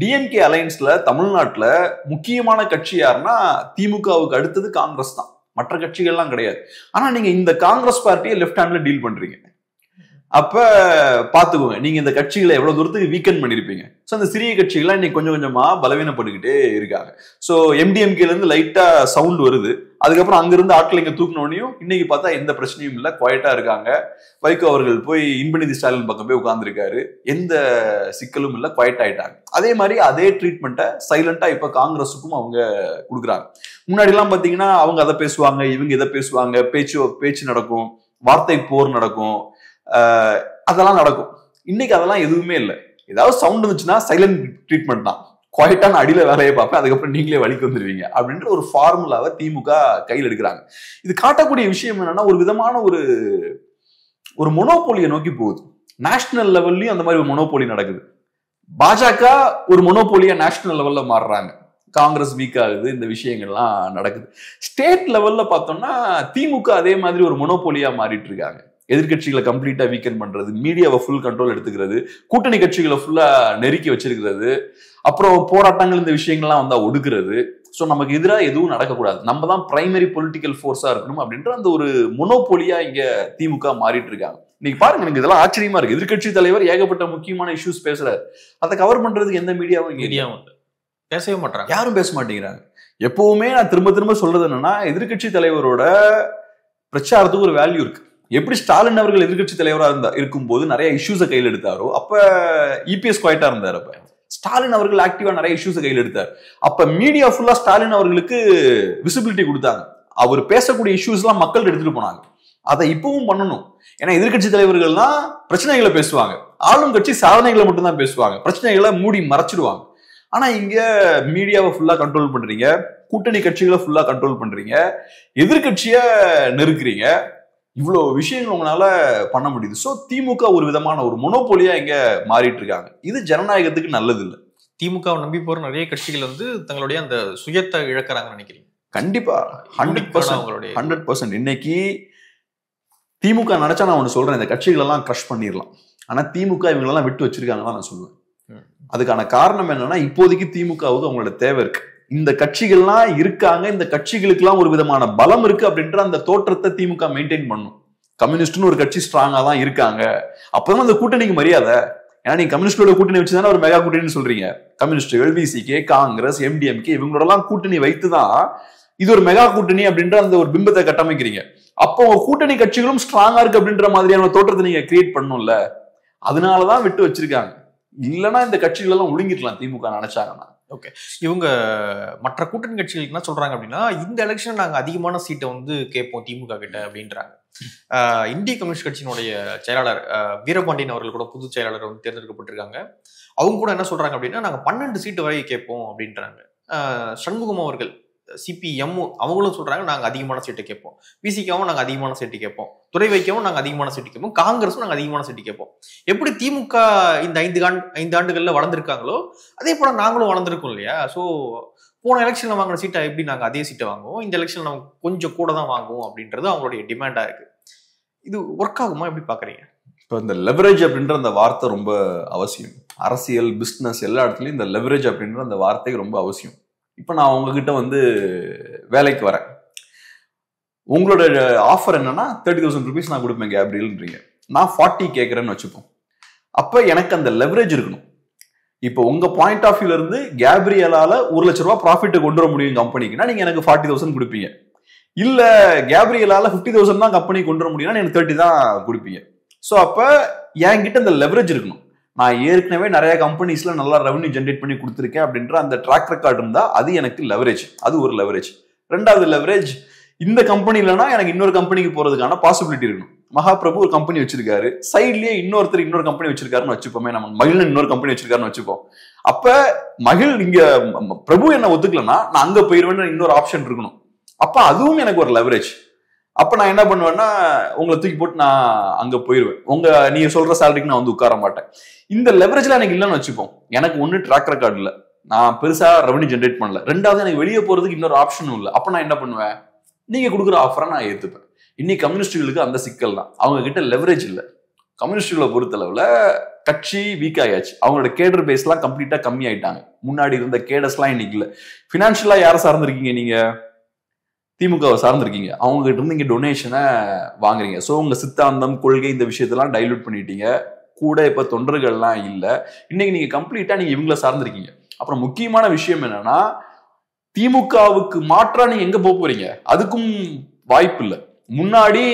டிஎம்கே அலையன்ஸ்ல தமிழ்நாட்டுல முக்கியமான கட்சி யாருன்னா திமுகவுக்கு அடுத்தது காங்கிரஸ் தான், மற்ற கட்சிகள்லாம் கிடையாது. ஆனா நீங்க இந்த காங்கிரஸ் பார்ட்டியை லெஃப்ட் ஹேண்ட்ல டீல் பண்றீங்க. அப்ப பாத்துக்கோங்க, நீங்க இந்த கட்சிகளை எவ்வளவு தூரத்துக்கு வீக்கெண்ட் பண்ணிருப்பீங்க. சோ அந்த சிறிய கட்சிகள்லாம் இன்னைக்கு கொஞ்சம் கொஞ்சமா பலவீனப்பட்டுக்கிட்டே இருக்காங்க. சோ எம்டிஎம்கேல இருந்து லைட்டா சவுண்ட் வருது, அதுக்கப்புறம் அங்கிருந்து ஆட்கள் இங்க தூக்கினோடனையும் இன்னைக்கு பார்த்தா எந்த பிரச்சனையும் இல்லை, குவாய்ட்டா இருக்காங்க. வைகோ அவர்கள் போய் இன்பநிதி ஸ்டாலின் பக்கம் போய் உட்கார்ந்துருக்காரு, எந்த சிக்கலும் இல்லை, குவாய்ட் ஆயிட்டாங்க. அதே மாதிரி அதே ட்ரீட்மெண்ட்டை சைலண்டா இப்ப காங்கிரஸுக்கும் அவங்க கொடுக்குறாங்க. முன்னாடி எல்லாம் பாத்தீங்கன்னா அவங்க அதை பேசுவாங்க, இவங்க இதை பேசுவாங்க, பேச்சு நடக்கும், வார்த்தை போர் நடக்கும், அதெல்லாம் நடக்கும். இன்னைக்கு அதெல்லாம் எதுவுமே இல்லை. ஏதாவது சவுண்ட் இருந்துச்சுன்னா சைலண்ட் ட்ரீட்மெண்ட் தான், குவாய்ட்டான அடியில வேலையை பார்ப்பேன், அதுக்கப்புறம் நீங்களே வழிக்கு வந்துருவீங்க அப்படின்ற ஒரு ஃபார்முலாவை திமுக கையில் எடுக்கிறாங்க. இது காட்டக்கூடிய விஷயம் என்னன்னா, ஒரு விதமான ஒரு மொனோபோலியை நோக்கி போகுது. நேஷனல் லெவல்லயும் அந்த மாதிரி ஒரு மொனோபோலி நடக்குது. பாஜக ஒரு மொனோபோலியா நேஷனல் லெவல்ல மாறுறாங்க, காங்கிரஸ் வீக் ஆகுது, இந்த விஷயங்கள்லாம் நடக்குது. ஸ்டேட் லெவல்ல பார்த்தோம்னா திமுக அதே மாதிரி ஒரு மொனோபோலியா மாறிட்டு இருக்காங்க. எதிர்கட்சிகளை கம்ப்ளீட்டா வீக்கெண்ட் பண்றது, மீடியாவை ஃபுல் கண்ட்ரோல் எடுத்துக்கிறது, கூட்டணி கட்சிகளை ஃபுல்லா நெருக்கி வச்சிருக்கிறது, அப்புறம் போராட்டங்கள் இந்த விஷயங்கள்லாம் வந்தா ஒடுக்குறது. ஸோ நமக்கு எதிராக எதுவும் நடக்கக்கூடாது, நம்ம தான் பிரைமரி பொலிட்டிக்கல் ஃபோர்ஸா இருக்கணும் அப்படின்ற அந்த ஒரு மொனோபோலியா இங்க திமுக மாறிட்டு இருக்காங்க. இன்னைக்கு பாருங்க, எனக்கு இதெல்லாம் ஆச்சரியமா இருக்கு. எதிர்கட்சி தலைவர் ஏகப்பட்ட முக்கியமான இஷ்யூஸ் பேசுறாரு, அதை கவர் பண்றதுக்கு எந்த மீடியாவும் பேசவே மாட்டாங்க, யாரும் பேச மாட்டேங்கிறாங்க. எப்பவுமே நான் திரும்ப திரும்ப சொல்றது என்னன்னா, எதிர்கட்சி தலைவரோட பிரச்சாரத்துக்கு ஒரு வேல்யூ இருக்கு. எப்படி ஸ்டாலின் அவர்கள் எதிர்கட்சி தலைவராக இருக்கும்போது நிறைய இஷ்யூஸை கையில் எடுத்தாரோ, அப்ப இபிஎஸ் குவாய்ட்டா இருந்தார். அப்ப ஸ்டாலின் அவர்கள் ஆக்டிவா நிறைய இஷ்யூஸை கையில் எடுத்தார். அப்ப மீடியா ஃபுல்லா ஸ்டாலின் அவர்களுக்கு விசிபிலிட்டி கொடுத்தாங்க. அவர் பேசக்கூடிய இஷ்யூஸ் எல்லாம் மக்கள் எடுத்துட்டு போனாங்க. அதை இப்பவும் பண்ணணும். ஏன்னா எதிர்கட்சி தலைவர்கள்லாம் பிரச்சனைகளை பேசுவாங்க, ஆளும் கட்சி சாதனைகளை மட்டும்தான் பேசுவாங்க, பிரச்சனைகளை மூடி மறைச்சிடுவாங்க. ஆனா இங்க மீடியாவை ஃபுல்லா கண்ட்ரோல் பண்றீங்க, கூட்டணி கட்சிகளை ஃபுல்லா கண்ட்ரோல் பண்றீங்க, எதிர்கட்சிய நெருக்குறீங்க. இவ்வளவு விஷயங்கள் உங்களால பண்ண முடியுது. சோ திமுக ஒரு விதமான ஒரு மொனோபோலியா இங்க மாறிட்டு இருக்காங்க. இது ஜனநாயகத்துக்கு நல்லது இல்லை. திமுகவை நம்பி போற நிறைய கட்சிகள் வந்து தங்களுடைய அந்த சுயத்தை இழக்கிறாங்க நினைக்கிறீங்க? கண்டிப்பா 100%. இன்னைக்கு திமுக நினைச்சா நான் ஒண்ணு சொல்றேன், இந்த கட்சிகள் எல்லாம் கிரஷ் பண்ணிடலாம். ஆனா திமுக இவங்களெல்லாம் விட்டு வச்சிருக்காங்கன்னு நான் சொல்லுவேன். அதுக்கான காரணம் என்னன்னா, இப்போதைக்கு திமுகவுக்கு அவங்களோட தேவை இருக்கு. இந்த கட்சிகள்லாம் இருக்காங்க, இந்த கட்சிகளுக்கு எல்லாம் ஒரு விதமான பலம் இருக்கு அப்படின்ற அந்த தோற்றத்தை திமுக மெயின்டைன் பண்ணும். கம்யூனிஸ்ட்னு ஒரு கட்சி ஸ்ட்ராங்கா தான் இருக்காங்க. அப்பதான் அந்த கூட்டணிக்கு மரியாதை. ஏன்னா நீங்க கம்யூனிஸ்டோட கூட்டணி வச்சுதானே ஒரு மெகா கூட்டணின்னு சொல்றீங்க. கம்யூனிஸ்டுகள், விசிகே, காங்கிரஸ், எம்டிஎம்கே இவங்களோட எல்லாம் கூட்டணி வைத்துதான் இது ஒரு மெகா கூட்டணி அப்படின்ற அந்த ஒரு பிம்பத்தை கட்டமைக்கிறீங்க. அப்போ கூட்டணி கட்சிகளும் ஸ்ட்ராங்கா இருக்கு அப்படின்ற மாதிரியான தோற்றத்தை நீங்க கிரியேட் பண்ணணும்ல. அதனாலதான் விட்டு வச்சிருக்காங்க. இல்லைன்னா இந்த கட்சிகள் எல்லாம் ஒழுங்கிருக்கலாம் திமுக நினைச்சாங்கன்னா. ஓகே, இவங்க மற்ற கூட்டணி கட்சிகளுக்கு என்ன சொல்றாங்க அப்படின்னா, இந்த எலெக்ஷன் நாங்க அதிகமான சீட்டை வந்து கேட்போம் திமுக கிட்ட அப்படின்றாங்க. இந்திய கம்யூனிஸ்ட் கட்சியினுடைய செயலாளர் வீரபாண்டியன் அவர்கள் கூட புது செயலாளர் வந்து தேர்ந்தெடுக்கப்பட்டிருக்காங்க. அவங்க கூட என்ன சொல்றாங்க அப்படின்னா, நாங்க 12 சீட்டு வரை கேட்போம் அப்படின்றாங்க. சண்முகம் அவர்கள் சிபிஎம் அவங்களும் சொல்றாங்க நாங்க அதிகமான சீட்டை கேட்போம், விசிகாவும் நாங்க அதிகமான சீட்டு கேட்போம், துறை வைக்கவும் நாங்க அதிகமான சீட்டு கேட்போம், காங்கிரஸும் நாங்க அதிகமான சீட்டு கேட்போம். எப்படி திமுக இந்த 5 ஆண்டுகள்ல வளர்ந்துருக்காங்களோ அதே போல நாங்களும் வளர்ந்துருக்கோம் இல்லையா? ஸோ போன எலெக்ஷன்ல வாங்கின சீட்டை எப்படி நாங்க அதே சீட்டை வாங்குவோம், இந்த எலெக்ஷன்ல நம்ம கொஞ்சம் கூட தான் வாங்குவோம் அப்படின்றது அவங்களுடைய டிமாண்டா இருக்கு. இது ஒர்க் ஆகுமா, எப்படி பாக்குறீங்க? இப்போ இந்த லெவரேஜ் அப்படின்ற அந்த வார்த்தை ரொம்ப அவசியம். அரசியல், பிஸ்னஸ் எல்லா இடத்துலையும் இந்த லெவரேஜ் அப்படின்ற அந்த வார்த்தை ரொம்ப அவசியம். இப்போ நான் உங்ககிட்ட வந்து வேலைக்கு வரேன். உங்களோட ஆஃபர் என்னன்னா 30,000 rupees நான் கொடுப்பேன் கேப்ரியல்ன்றீங்க. நான் 40 கேட்கறேன்னு வச்சுப்போம். அப்போ எனக்கு அந்த லெவரேஜ் இருக்கணும். இப்போ உங்க பாயிண்ட் ஆஃப் வியூல இருந்து கேப்ரியலால 1 லட்ச ரூபாய் ப்ராஃபிட் கொண்டு வர முடியும் கம்பெனிக்குன்னா நீங்க எனக்கு 40,000 கொடுப்பீங்க. இல்ல கேப்ரியலால 50,000 தான் கம்பெனி கொண்டு வர முடியும்னா எனக்கு 30 தான் கொடுப்பீங்க. ஸோ அப்ப என்கிட்ட அந்த லெவரேஜ் இருக்கணும். நான் ஏற்கனவே நிறைய கம்பெனிஸ்ல நல்லா ரெவன்யூ ஜென்ரேட் பண்ணி கொடுத்துருக்கேன் அப்படின்ற அந்த ட்ராக் ரெக்கார்டு இருந்தா அது எனக்கு லெவரேஜ். அது ஒரு லெவரேஜ். ரெண்டாவது லெவரேஜ், இந்த கம்பெனி இல்லைன்னா எனக்கு இன்னொரு கம்பெனிக்கு போறதுக்கான பாசிபிலிட்டி இருக்கணும். மகாபிரபு ஒரு கம்பெனி வச்சிருக்காரு, சைட்லயே இன்னொரு கம்பெனி வச்சிருக்காருன்னு வச்சுப்போமே. நம்ம மகிழ் இன்னொரு கம்பெனி வச்சிருக்காருன்னு வச்சுப்போம். அப்ப மகிழ் இங்க பிரபு என்ன ஒத்துக்கலன்னா நான் அங்க போயிருவேன்னு இன்னொரு ஆப்ஷன் இருக்கணும். அப்ப அதுவும் எனக்கு ஒரு லெவரேஜ். அப்ப நான் என்ன பண்ணுவேன்னா உங்களை தூக்கி போட்டு நான் அங்க போயிருவேன். நீங்க சொல்ற சேலரிக்கு நான் வந்து உட்கார மாட்டேன். இந்த லெவரேஜ்ல எனக்கு இல்லைன்னு வச்சுப்போம். எனக்கு ஒண்ணு ட்ராக் ரெக்கார்டு இல்ல, நான் பெருசா ரெவன்யூ ஜென்ரேட் பண்ணல. ரெண்டாவது எனக்கு வெளியே போறதுக்கு இன்னொரு ஆப்ஷனும் இல்லை. அப்ப நான் என்ன பண்ணுவேன், நீங்க கொடுக்குற ஆஃபரை நான் ஏத்துப்பேன். இன்னைக்கு கம்யூனிஸ்டுகளுக்கு அந்த சிக்கல் தான், அவங்க கிட்ட லெவரேஜ் இல்லை. கம்யூனிஸ்டுகளை பொறுத்தளவுல கட்சி வீக் ஆயாச்சு. அவங்களோட கேடர் பேஸ் எல்லாம் கம்ப்ளீட்டா கம்மி ஆயிட்டாங்க. முன்னாடி இருந்த கேடர்ஸ் எல்லாம் இன்னைக்கு இல்ல. பினான்சியலா யாரை சார்ந்திருக்கீங்க நீங்க? திமுகவை சார்ந்திருக்கீங்க. அவங்க கிட்ட இருந்து இங்க டொனேஷனை வாங்குறீங்க. ஸோ உங்க சித்தாந்தம், கொள்கை இந்த விஷயத்தெல்லாம் டைலூட் பண்ணிட்டீங்க. கூட இப்ப தொண்டர்கள்லாம் இல்ல. இன்னைக்கு நீங்க கம்ப்ளீட்டா நீங்க இவங்களை சார்ந்திருக்கீங்க. அப்புறம் முக்கியமான விஷயம் என்னன்னா, திமுகவுக்கு மாற்றா நீங்க எங்க போறீங்க? அதுக்கும் வாய்ப்பு இல்லை. முன்னாடி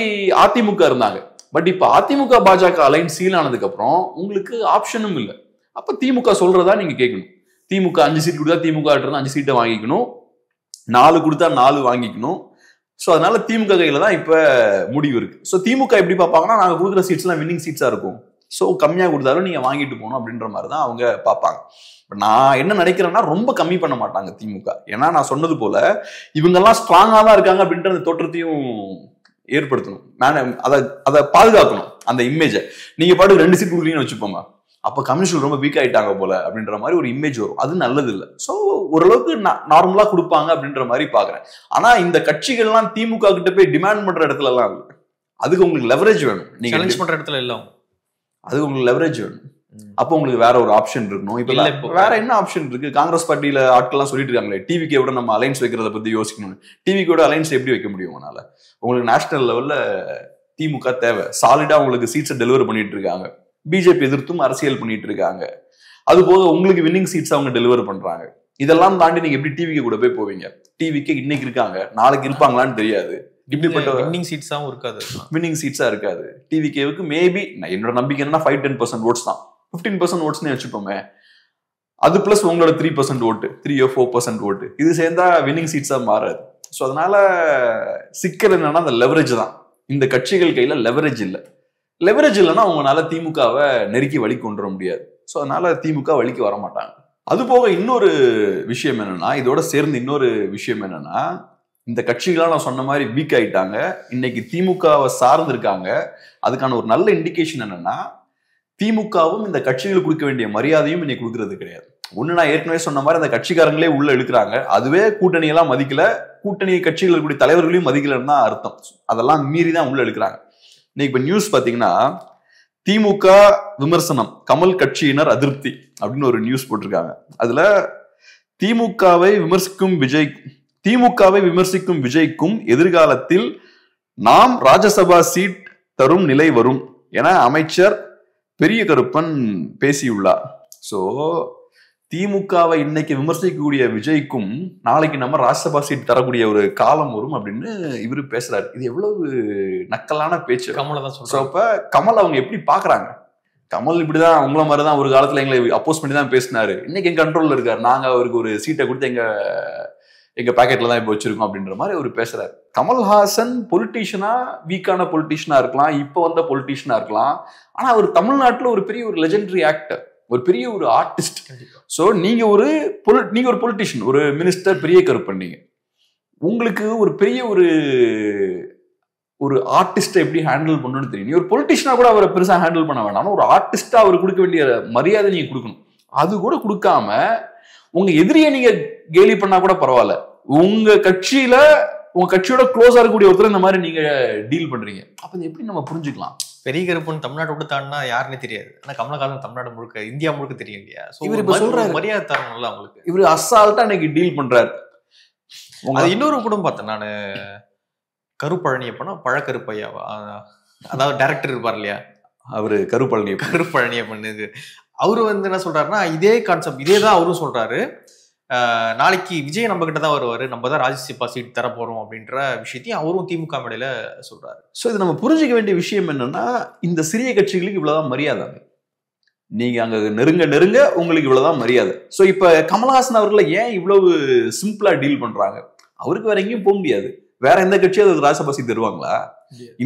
அதிமுக இருந்தாங்க, பட் இப்ப அதிமுக பாஜக அலைன்ஸ் சீல் ஆனதுக்கு அப்புறம் உங்களுக்கு ஆப்ஷனும் இல்லை. அப்ப திமுக சொல்றதா நீங்க கேட்கணும். திமுக 5 சீட் கொடுத்தா திமுக 5 சீட்டை வாங்கிக்கணும், 4 கொடுத்தா 4 வாங்கிக்கணும். ஸோ அதனால திமுக கையில தான் இப்ப முடிவு இருக்கு. ஸோ திமுக எப்படி பார்ப்பாங்கன்னா, நாங்க கொடுக்குற சீட்ஸ் எல்லாம் வின்னிங் சீட்ஸா இருக்கும், ஸோ கம்மியா கொடுத்தாலும் நீங்க வாங்கிட்டு போகணும் அப்படின்ற மாதிரி தான் அவங்க பார்ப்பாங்க. நான் என்ன நினைக்கிறேன்னா, ரொம்ப கம்மி பண்ண மாட்டாங்க திமுக. ஏன்னா நான் சொன்னது போல இவங்கெல்லாம் ஸ்ட்ராங்கா தான் இருக்காங்க அப்படின்ற அந்த தோற்றத்தையும் ஏற்படுத்தணும். அதை பாதுகாக்கணும் அந்த இமேஜை. நீங்க பாட்டு 2 சீட் கொடுக்குறீங்கன்னு வச்சுப்போங்க, அப்ப கம்யூனிஸ்ட் ரொம்ப வீக் ஆயிட்டாங்க போல அப்படின்ற மாதிரி ஒரு இமேஜ் வரும். அது நல்லது இல்லை. ஸோ ஓரளவுக்கு நார்மலா கொடுப்பாங்க அப்படின்ற மாதிரி பாக்குறேன். ஆனா இந்த கட்சிகள்லாம் திமுக கிட்ட போய் டிமாண்ட் பண்ற இடத்துல எல்லாம் இல்லை. அதுக்கு உங்களுக்கு லெவரேஜ் வேணும். நீங்க சேலஞ்ச் பண்ற இடத்துல எல்லாம் அதுக்கு உங்களுக்கு லெவரேஜ் வேணும். அப்போ உங்களுக்கு வேற ஒரு ஆப்ஷன் இருக்கணும். இப்ப வேற என்ன ஆப்ஷன் இருக்கு? காங்கிரஸ் பார்ட்டியில ஆட்கள்லாம் சொல்லிட்டு இருக்காங்களே, டிவிக்கோட நம்ம அலைன்ஸ் வைக்கிறத பத்தி யோசிக்கணும். டிவிக்கோட அலைன்ஸ் எப்படி வைக்க முடியும் உங்களால? உங்களுக்கு நேஷனல் லெவல்ல திமுக தேவை. சாலிடா உங்களுக்கு சீட்ஸை டெலிவர் பண்ணிட்டு இருக்காங்க. பிஜேபி எதிர்த்தும் அரசியல் பண்ணிட்டு இருக்காங்க. அது போக உங்களுக்கு வின்னிங் சீட்ஸ் அவங்க டெலிவர் பண்றாங்க. இதெல்லாம் தாண்டி நீங்க எப்படி டிவிக்கு கூட போய் போவீங்க? டிவிக்கு இன்னைக்கு இருக்காங்க, நாளைக்கு இருப்பாங்களான்னு தெரியாது. வின்னிங் சீட்ஸா இருக்காது. டிவிகேவுக்கு மேபி என்னோட நம்பிக்கை என்னன்னா 5-10% ஓட்ஸ் தான். 15% ஓட்ஸ்னே வச்சுப்போமே. அது பிளஸ் உங்களோட 3% ஓட்டு, 3-4% ஓட்டு, இது சேர்ந்தா வின்னிங் சீட்ஸா மாறாது. ஸோ அதனால சிக்கல் என்னன்னா அந்த லெவரேஜ் தான். இந்த கட்சிகள் கையில லெவரேஜ் இல்லை. லெவரேஜ் இல்லைன்னா அவங்களால திமுகவை நெருக்கி வழி கொண்டு வர முடியாது. ஸோ அதனால திமுக வழிக்கு வர மாட்டாங்க. அது போக இன்னொரு விஷயம் என்னன்னா, இதோட சேர்ந்து இன்னொரு விஷயம் என்னன்னா, இந்த கட்சிகளாம் நான் சொன்ன மாதிரி வீக் ஆயிட்டாங்க, இன்னைக்கு திமுகவை சார்ந்து இருக்காங்க. அதுக்கான ஒரு நல்ல இண்டிகேஷன் என்னன்னா, திமுகவும் இந்த கட்சிகளுக்கு கொடுக்க வேண்டிய மரியாதையும் இன்னைக்கு கொடுக்கறது கிடையாது. ஒண்ணு, நான் ஏற்கனவே சொன்ன மாதிரி அந்த கட்சிக்காரங்களே உள்ள இழுக்கிறாங்க. அதுவே கூட்டணியெல்லாம் மதிக்கல, கூட்டணி கட்சிகள் கூடிய தலைவர்களையும் மதிக்கலன்னு தான் அர்த்தம். அதெல்லாம் மீறி தான் உள்ள இழுக்கிறாங்க. இன்னைக்கு இப்ப நியூஸ் பாத்தீங்கன்னா, திமுக விமர்சனம், கமல் கட்சியினர் அதிருப்தி அப்படின்னு ஒரு நியூஸ் போட்டிருக்காங்க. அதுல திமுகவை விமர்சிக்கும் விஜய்க்கும் எதிர்காலத்தில் நாம் ராஜ்யசபா சீட் தரும் நிலை வரும் என அமைச்சர் பெரிய கருப்பன் பேசியுள்ளார். ஸோ திமுகவை இன்னைக்கு விமர்சிக்கக்கூடிய விஜய்க்கும் நாளைக்கு நம்ம ராஜ்யசபா சீட் தரக்கூடிய ஒரு காலம் வரும் அப்படின்னு இவரு பேசுறாரு. இது எவ்வளவு நக்கலான பேச்சு. கமலை தான் அப்ப கமல் அவங்க எப்படி பாக்குறாங்க? கமல் இப்படிதான் உங்களை மாதிரிதான் ஒரு காலத்துல எங்களை அப்போஸ் பண்ணி தான் பேசினாரு, இன்னைக்கு எங்க கண்ட்ரோல்ல இருக்காரு, நாங்க அவருக்கு ஒரு சீட்டை கொடுத்து எங்க பாக்கெட்ல தான் இப்ப வச்சிருக்கோம் அப்படின்ற மாதிரி அவர் பேசுறாரு. கமல்ஹாசன் பொலிட்டீஷியனா, வீக்கான பொலிட்டீஷியனா இருக்கலாம், இப்ப வந்த பொலிட்டீஷியனா இருக்கலாம், ஆனா அவர் தமிழ்நாட்டுல ஒரு பெரிய ஒரு லெஜெண்டரி ஆக்டர், ஒரு பெரிய ஒரு ஆர்டிஸ்ட். சோ நீங்க ஒரு பொலிட்டீஷியன், ஒரு மினிஸ்டர், பெரிய கருப்பன், நீங்க உங்களுக்கு ஒரு பெரிய ஒரு ஆர்டிஸ்டை எப்படி ஹேண்டில் பண்ணணும்னு தெரியும். நீ ஒரு பொலிட்டீஷியனா கூட அவரை பெருசா ஹேண்டில் பண்ண வேண்டாம், ஒரு ஆர்டிஸ்டா அவர் கொடுக்க வேண்டிய மரியாதை நீங்க கொடுக்கணும். அது கூட கொடுக்காம உங்க எதிரியை நீங்க கேலி பண்ணா கூட பரவாயில்ல, உங்க கட்சியோட க்ளோஸா இருக்கக்கூடிய ஒருத்தர் இந்த மாதிரி நீங்க டீல் பண்றீங்க. அப்ப எப்படி நம்ம புரிஞ்சுக்கலாம்? பெரிய கருப்பன் தமிழ்நாட்டை விட்டு தாண்டினா யாருன்னே தெரியாது, ஆனா கமலஹாசன் தமிழ்நாடு முழுக்க, இந்தியா முழுக்க தெரியும் இல்லையா? இவர் இப்ப சொல்றாரு மரியாதை தரணும்ல அவங்களுக்கு. இவரு அசால்ட்டா இன்னைக்கு டீல் பண்றாரு. அது இன்னொரு கூட பார்த்தேன் நானு, கருப்பழனியப்பனா பழக்கருப்பையாவா, அதாவது டைரக்டர் இருப்பார் இல்லையா, அவரு கருப்பழனியப்பன். அவரு என்ன சொல்றாருன்னா, இதே கான்செப்ட், இதே தான் அவரும் சொல்றாரு. நாளைக்கு விஜய் நம்ம கிட்ட தான் வருவாரு, நம்ம தான் ராஜ்யசபா சீட் தர போறோம் அப்படின்ற விஷயத்தையும் அவரும் திமுக மேடையில சொல்றாரு. ஸோ இது நம்ம புரிஞ்சுக்க வேண்டிய விஷயம் என்னன்னா, இந்த சிறிய கட்சிகளுக்கு இவ்வளவுதான் மரியாதை. நீங்க அங்க நெருங்க உங்களுக்கு இவ்வளவுதான் மரியாதை. ஸோ இப்ப கமல்ஹாசன் அவர்களை ஏன் இவ்வளவு சிம்பிளா டீல் பண்றாங்க? அவருக்கு வேற எங்கேயும் போக முடியாது. வேற எந்த கட்சியும் அதுக்கு ராஜ்யசபா சீட் தருவாங்களா?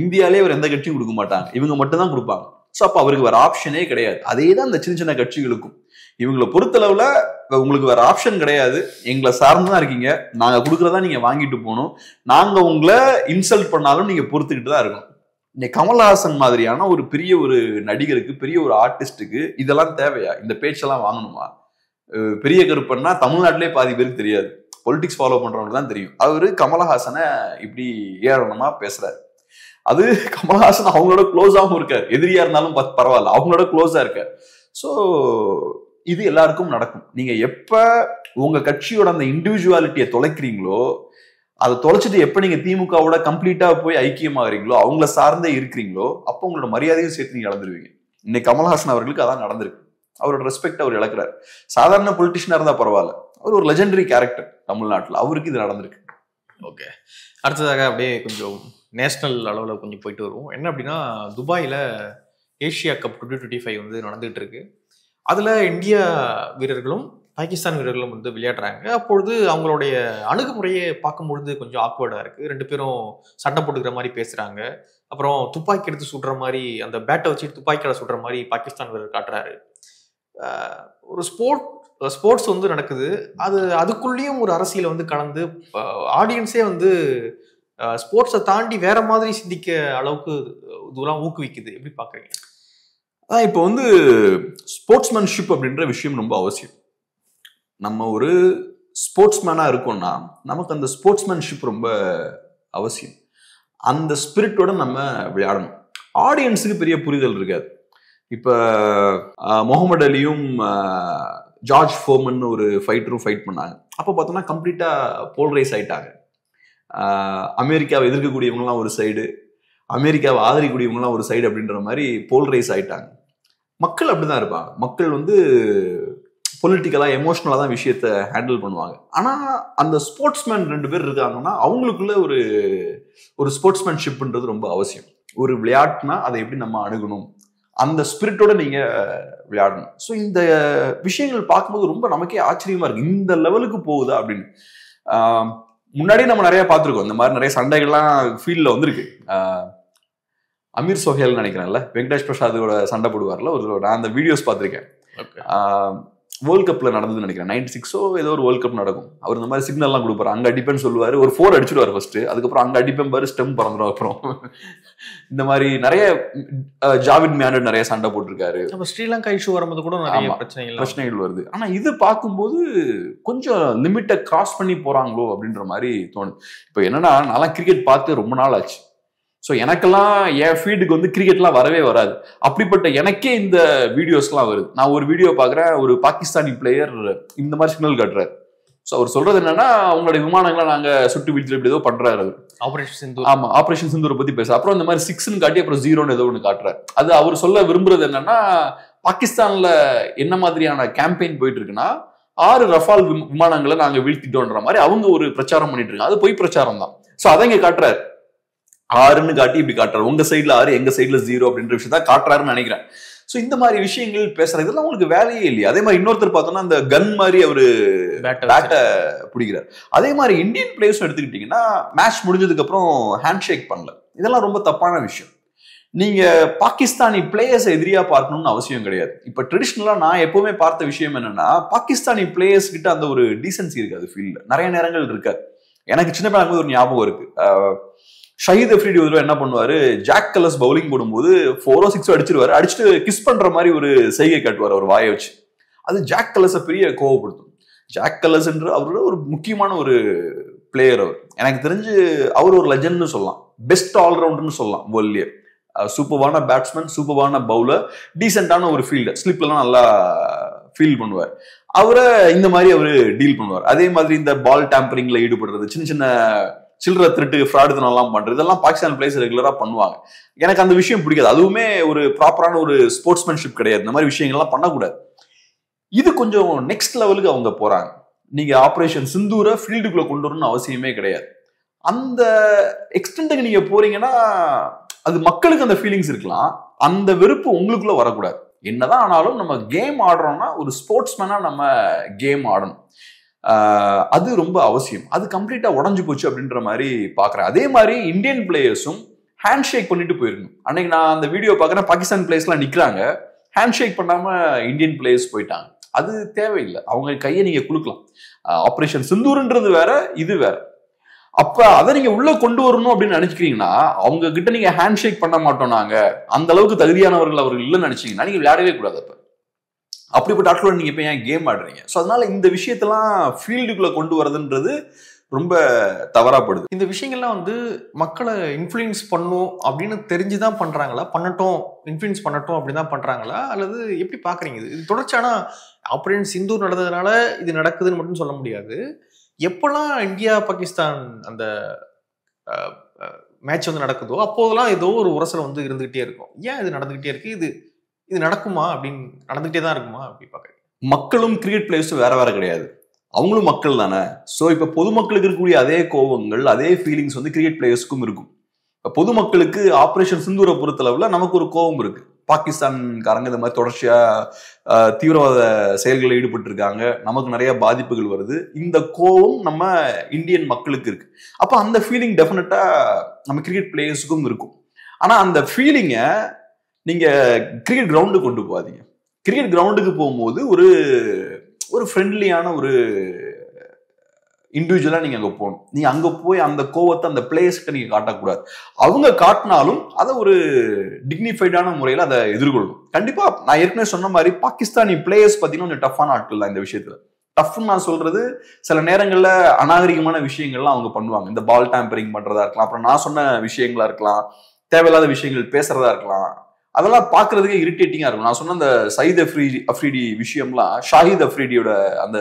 இந்தியாலே வேற எந்த கட்சியும் கொடுக்க மாட்டாங்க, இவங்க மட்டும் தான் கொடுப்பாங்க. ஸோ அப்ப அவருக்கு வேற ஆப்ஷனே கிடையாது. அதே தான் இந்த சின்ன சின்ன கட்சிகளுக்கும். இவங்களை பொறுத்தளவுல உங்களுக்கு வேற ஆப்ஷன் கிடையாது, எங்களை சார்ந்துதான் இருக்கீங்க, நாங்க கொடுக்கறதா நீங்க வாங்கிட்டு போகணும், நாங்க உங்களை இன்சல்ட் பண்ணாலும் நீங்க பொறுத்துக்கிட்டு தான் இருக்கணும். இன்னைக்கு கமல்ஹாசன் மாதிரியான ஒரு பெரிய ஒரு நடிகருக்கு, பெரிய ஒரு ஆர்டிஸ்டுக்கு இதெல்லாம் தேவையா? இந்த பேச்செல்லாம் வாங்கணுமா? பெரிய கருப்பன்னா தமிழ்நாட்டிலே பாதி பேருக்கு தெரியாது, பொலிட்டிக்ஸ் ஃபாலோ பண்றவங்களுக்கு தான் தெரியும். அவரு கமல்ஹாசனை இப்படி ஏறணுமா பேசுறாரு. அது கமல்ஹாசன் அவங்களோட க்ளோஸாகவும் இருக்காரு, எதிரியா இருந்தாலும் பரவாயில்ல, அவங்களோட க்ளோஸா இருக்காரு. ஸோ இது எல்லாருக்கும் நடக்கும். நீங்க எப்ப உங்க கட்சியோட அந்த இண்டிவிஜுவாலிட்டியை தொலைக்கிறீங்களோ, அதை தொலைச்சிட்டு எப்ப நீங்க திமுகவோட கம்ப்ளீட்டா போய் ஐக்கியமாகறீங்களோ, அவங்கள சார்ந்தே இருக்கிறீங்களோ, அப்போ உங்களோட மரியாதையும் சேர்த்து நீங்க இழந்துருவீங்க. இன்னைக்கு கமல்ஹாசன் அவர்களுக்கு அதான் நடந்திருக்கு. அவரோட ரெஸ்பெக்ட் அவர் இழக்கிறார். சாதாரண பொலிட்டிஷியனா இருந்தா பரவாயில்ல, அவர் ஒரு லெஜெண்டரி கேரக்டர் தமிழ்நாட்டில், அவருக்கு இது நடந்திருக்கு. ஓகே, அடுத்ததாக அப்படியே கொஞ்சம் நேஷனல் அளவில் கொஞ்சம் போயிட்டு வருவோம். என்ன அப்படின்னா, துபாயில் ஏஷியா கப் 2025 வந்து நடந்துகிட்டு இருக்கு. அதில் இந்தியா வீரர்களும் பாகிஸ்தான் வீரர்களும் வந்து விளையாடுறாங்க. அப்பொழுது அவங்களுடைய அணுகுமுறையை பார்க்கும்பொழுது கொஞ்சம் ஆக்வர்டாக இருக்குது. ரெண்டு பேரும் சண்டை போட்டுக்கிற மாதிரி பேசுகிறாங்க. அப்புறம் துப்பாக்கி எடுத்து சுடுற மாதிரி, அந்த பேட்டை வச்சு துப்பாக்கியால் சுடுற மாதிரி பாகிஸ்தான் வீரர் காட்டுறாரு. ஒரு ஸ்போர்ட்ஸ் வந்து நடக்குது, அதுக்குள்ளேயும் ஒரு அரசியல் வந்து கலந்து ஆடியன்ஸே வந்து ஸ்போர்ட்ஸை தாண்டி வேற மாதிரி சிந்திக்க அளவுக்கு இதெல்லாம் ஊக்குவிக்குது. எப்படி பாக்குறீங்க? இப்போ வந்து ஸ்போர்ட்ஸ்மேன்ஷிப் அப்படின்ற விஷயம் ரொம்ப அவசியம். நம்ம ஒரு ஸ்போர்ட்ஸ்மேனா இருக்கோம்னா நமக்கு அந்த ஸ்போர்ட்ஸ்மேன்ஷிப் ரொம்ப அவசியம். அந்த ஸ்பிரிட்டோட நம்ம விளையாடணும். ஆடியன்ஸுக்கு பெரிய புரிதல் இருக்காது. இப்ப முகமது அலியும் ஜார்ஜ் ஃபோமன் ஒரு ஃபைட்டரும் ஃபைட் பண்ணாங்க. அப்போ பார்த்தோம்னா கம்ப்ளீட்டா போல்ரைஸ் ஆயிட்டாங்க. அமெரிக்காவை எதிர்க்கக்கூடியவங்கலாம் ஒரு சைடு, அமெரிக்காவை ஆதரிக்கக்கூடியவங்கலாம் ஒரு சைடு அப்படின்ற மாதிரி போல்ரைஸ் ஆயிட்டாங்க. மக்கள் அப்படிதான் இருப்பாங்க. மக்கள் வந்து பொலிட்டிக்கலா எமோஷனலா தான் விஷயத்த ஹேண்டில் பண்ணுவாங்க. ஆனா அந்த ஸ்போர்ட்ஸ்மேன் ரெண்டு பேர் இருக்காங்கன்னா அவங்களுக்குள்ள ஒரு ஸ்போர்ட்ஸ்மேன்ஷிப்ன்றது ரொம்ப அவசியம். ஒரு விளையாட்டுனா அதை எப்படி நம்ம அணுகணும், அந்த ஸ்பிரிட்டோட நீங்க விளையாடணும். ஸோ இந்த விஷயங்கள் பார்க்கும்போது ரொம்ப நமக்கே ஆச்சரியமா இருக்கு, இந்த லெவலுக்கு போகுதா அப்படின்னு. முன்னாடியே நம்ம நிறைய பார்த்துருக்கோம், இந்த மாதிரி நிறைய சண்டைகள்லாம் ஃபீல்ட்ல வந்திருக்கு. அமீர் சோஹேல் நினைக்கிறேன்ல, வெங்கடேஷ் பிரசாதோட சண்டை போடுவார்ல, நான் அந்த வீடியோஸ் பார்த்துருக்கேன். வேர்ல்ட் கப்ல நடந்ததுன்னு நினைக்கிறேன், 96 ஏதோ ஒரு வேர்ல்ட் கப் நடக்கும். அவர் இந்த மாதிரி சிக்னல்லாம் கொடுப்பாரு, அங்க அடிப்பேன்னு சொல்லுவாரு, ஒரு 4 அடிச்சிடுவாரு ஃபர்ஸ்ட், அதுக்கப்புறம் அங்க அடிப்பேன் பாரு ஸ்டெம் பறந்துடும். அப்புறம் இந்த மாதிரி நிறைய ஜாவித் மியாண்டர் நிறைய சண்டை போட்டிருக்காரு. ஸ்ரீலங்கா இஷ்யூ வரும்போது கூட நிறைய பிரச்சனைகள் வருது. ஆனா இது பார்க்கும்போது கொஞ்சம் லிமிட்டை கிராஸ் பண்ணி போறாங்களோ அப்படின்ற மாதிரி தோணுது. இப்போ என்னன்னா, நான் கிரிக்கெட் பார்த்து ரொம்ப நாள் ஆச்சு. ஸோ எனக்கெல்லாம் என் ஃபீல்டுக்கு வந்து கிரிக்கெட்லாம் வரவே வராது. அப்படிப்பட்ட எனக்கே இந்த வீடியோஸ்லாம் வருது. நான் ஒரு வீடியோ பார்க்குறேன், ஒரு பாகிஸ்தானி பிளேயர் இந்த மாதிரி சிக்னல் காட்டுறாரு, ஸோ அவர் சொல்றது என்னன்னா அவங்களுடைய விமானங்களை நாங்க சுட்டு வீழ்த்து இப்படி ஏதோ பண்றாரு அவர். ஆபரேஷன் சிந்தூர். ஆமா, ஆபரேஷன் சிந்தூரை பத்தி பேச அப்புறம் இந்த மாதிரி 6ன்னு காட்டி அப்புறம் 0ன்னு ஏதோ ஒன்று காட்டுறாரு. அது அவர் சொல்ல விரும்புறது என்னன்னா பாகிஸ்தான்ல என்ன மாதிரியான கேம்பெயின் போயிட்டு இருக்குன்னா 6 ரஃபால் விமானங்களை நாங்க வீழ்த்திட்டோன்ற மாதிரி அவங்க ஒரு பிரச்சாரம் பண்ணிட்டு இருக்காங்க. அது பொய் பிரச்சாரம் தான். ஸோ அதை இங்க காட்டுறாரு, 6ன்னு காட்டி இப்படி காட்டுறாரு. உங்க சைட்ல 6 எங்க சைட்ல 0 அப்படின்ற விஷயத்த காட்டுறாருன்னு நினைக்கிறேன். ஸோ இந்த மாதிரி விஷயங்கள் பேசுறது இதெல்லாம் உங்களுக்கு வேலையே இல்லையா? அதே மாதிரி இன்னொருத்தர் பார்த்தோம்னா அந்த கன் மாதிரி அவரு பேட்டை பிடிக்கிறார். அதே மாதிரி இந்தியன் பிளேயர்ஸ் எடுத்துக்கிட்டீங்கன்னா மேட்ச் முடிஞ்சதுக்கு அப்புறம் ஹேண்ட் ஷேக் பண்ணல. இதெல்லாம் ரொம்ப தப்பான விஷயம். நீங்க பாகிஸ்தானி பிளேயர்ஸ் எதிரியா பார்க்கணும்னு அவசியம் கிடையாது. இப்ப ட்ரெடிஷனலா நான் எப்பவுமே பார்த்த விஷயம் என்னன்னா பாகிஸ்தானி பிளேயர்ஸ் கிட்ட அந்த ஒரு டீசன்சி இருக்காது ஃபீல்ட்ல. நிறைய நேரங்கள் இருக்காது. எனக்கு சின்ன பிள்ளைங்க ஒரு ஞாபகம் இருக்கு. ஷஹீத் அஃப்ரிடி ஒரு என்ன பண்ணுவாரு, ஜாக் கலஸ் பவுலிங் போடும்போது 4 6 அடிச்சிருவாரு. அடிச்சுட்டு கிஸ் பண்ற மாதிரி ஒரு செய்கை காட்டுவார் அவர் வாயை வச்சு. அது ஜாக் கலஸை பெரிய கோவப்படுத்தும். ஜாக் கலஸ் என்று அவரோட ஒரு முக்கியமான ஒரு பிளேயர் அவர். எனக்கு தெரிஞ்சு அவர் ஒரு லெஜண்ட்னு சொல்லலாம், பெஸ்ட் ஆல்ரவுண்டர்னு சொல்லலாம் வேர்ல்ட்லயே. சூப்பர்வான பேட்ஸ்மேன், சூப்பர்வான பவுலர், டீசென்டான ஒரு ஃபீல்டர், ஸ்லிப்லாம் நல்லா ஃபீல் பண்ணுவார். அவரை இந்த மாதிரி அவரு டீல் பண்ணுவார். அதே மாதிரி இந்த பால் டேம்பரிங்ல ஈடுபடுறது, சின்ன சின்ன சில்லற திருட்டு ஃப்ராடுத்தனம்லாம் பண்றது, இதெல்லாம் பாகிஸ்தான் பிளேயர்ஸ் ரெகுலரா பண்ணுவாங்க. எனக்கு அந்த விஷயம் பிடிக்காது. அதுவுமே ஒரு ப்ராப்பரான ஒரு ஸ்போர்ட்ஸ்மேன்ஷிப் கிடையாது. இந்த மாதிரி விஷயங்கள்லாம் பண்ணக்கூடாது. இது கொஞ்சம் நெக்ஸ்ட் லெவலுக்கு அவங்க போறாங்க. நீங்க ஆபரேஷன் சிந்தூரை ஃபீல்டுக்குள்ள கொண்டு வரணும்னு அவசியமே கிடையாது. அந்த எக்ஸ்டென்ட்டுக்கு நீங்க போறீங்கன்னா அது மக்களுக்கு அந்த ஃபீலிங்ஸ் இருக்கலாம். அந்த வெறுப்பு உங்களுக்குள்ள வரக்கூடாது. என்னதான் ஆனாலும் நம்ம கேம் ஆடுறோம்னா ஒரு ஸ்போர்ட்ஸ்மேனா நம்ம கேம் ஆடணும். அது ரொம்ப அவசியம். அது கம்ப்ளீட்டா உடஞ்சு போச்சு அப்படின்ற மாதிரி பாக்குறேன். அதே மாதிரி இந்தியன் பிளேயர்ஸும் ஹேண்ட் ஷேக் பண்ணிட்டு போயிருக்கணும். அன்னைக்கு நான் அந்த வீடியோ பாக்குறேன், பாகிஸ்தான் பிளேயர்ஸ்லாம் நிக்கிறாங்க, ஹேண்ட் ஷேக் பண்ணாம இந்தியன் பிளேயர்ஸ் போயிட்டாங்க. அது தேவையில்லை. அவங்க கையை நீங்க குலுக்கலாம். ஆபரேஷன் சிந்தூர்ன்றது வேற, இது வேற. அப்ப அதை நீங்க உள்ள கொண்டு வரணும் அப்படின்னு நினைச்சுக்கிறீங்கன்னா அவங்க கிட்ட நீங்க ஹேண்ட் ஷேக் பண்ண மாட்டோம், நாங்க அந்த அளவுக்கு தகுதியானவர்கள் அவர்கள் இல்லைன்னு நினைச்சீங்கன்னா நீங்க விளையாடவே கூடாது. அப்ப அப்படிப்பட்ட ஆட்களோட நீங்க இப்ப ஏன் கேம் ஆடுறீங்க? ஸோ அதனால இந்த விஷயத்தெல்லாம் ஃபீல்டுக்குள்ள கொண்டு வரதுன்றது ரொம்ப தவறாப்படுது. இந்த விஷயங்கள்லாம் வந்து மக்களை இன்ஃப்ளூயன்ஸ் பண்ணும் அப்படின்னு தெரிஞ்சுதான் பண்றாங்களா, பண்ணட்டும் இன்ஃப்ளூயன்ஸ் பண்ணட்டும் அப்படின்னு தான் பண்றாங்களா, அல்லது எப்படி பாக்குறீங்க? இது தொடர்ச்சியான ஆபரேஷன் சிந்தூர் நடந்ததுனால இது நடக்குதுன்னு மட்டும் சொல்ல முடியாது. எப்பெல்லாம் இந்தியா பாகிஸ்தான் அந்த மேட்ச் வந்து நடக்குதோ அப்போதெல்லாம் ஏதோ ஒரு உரசல் வந்து இருந்துகிட்டே இருக்கும். ஏன் இது நடந்துகிட்டே இருக்கு? இது நடக்குமா அப்படின்னு, நடந்துகிட்டே தான் இருக்குமா அப்படி பாக்குறீங்க? மக்களும் கிரிக்கெட் பிளேயர்ஸும் வேற வேற கிடையாது. அவங்களும் மக்கள் தானே. ஸோ இப்ப பொதுமக்களுக்கு இருக்கக்கூடிய அதே கோபங்கள், அதே ஃபீலிங்ஸ் வந்து கிரிக்கெட் பிளேயர்ஸ்க்கும் இருக்கும். பொதுமக்களுக்கு ஆபரேஷன் சிந்தூரை பொறுத்தளவுல நமக்கு ஒரு கோபம் இருக்கு. பாகிஸ்தான்காரங்க இந்த மாதிரி தொடர்ச்சியா தீவிரவாத செயல்களில் ஈடுபட்டு இருக்காங்க, நமக்கு நிறைய பாதிப்புகள் வருது. இந்த கோபம் நம்ம இந்தியன் மக்களுக்கு இருக்கு. அப்ப அந்த ஃபீலிங் டெஃபினட்டா நம்ம கிரிக்கெட் பிளேயர்ஸுக்கும் இருக்கும். ஆனா அந்த ஃபீலிங்கை நீங்க கிரிக்கெட் கிரவுண்டுக்கு கொண்டு போகாதீங்க. கிரிக்கெட் கிரவுண்டுக்கு போகும்போது ஒரு ஃப்ரெண்ட்லியான ஒரு இண்டிவிஜுவலா நீங்க அங்க போகணும். நீங்க அங்க போய் அந்த கோவத்தை அந்த பிளேயர்ஸ்க்கு நீங்க காட்டக்கூடாது. அவங்க காட்டினாலும் அதை ஒரு டிக்னிஃபைடான முறையில அதை எதிர்கொள்ளணும். கண்டிப்பா நான் ஏற்கனவே சொன்ன மாதிரி பாகிஸ்தானி பிளேயர்ஸ் பார்த்தீங்கன்னா கொஞ்சம் டஃப்பான ஆட்கள் தான் இந்த விஷயத்துல. டஃப்னு நான் சொல்றது சில நேரங்கள்ல அநாகரிகமான விஷயங்கள்லாம் அவங்க பண்ணுவாங்க. இந்த பால் டேம்பரிங் பண்றதா இருக்கலாம், அப்புறம் நான் சொன்ன விஷயங்களா இருக்கலாம், தேவையில்லாத விஷயங்கள் பேசுறதா இருக்கலாம். அதெல்லாம் பாக்குறதுக்கு இரிட்டேட்டிங்கா இருக்கும். நான் சொன்ன அந்த சயீத் அஃப்ரிடி விஷயம்லாம், ஷாஹித் அஃப்ரிடியோட அந்த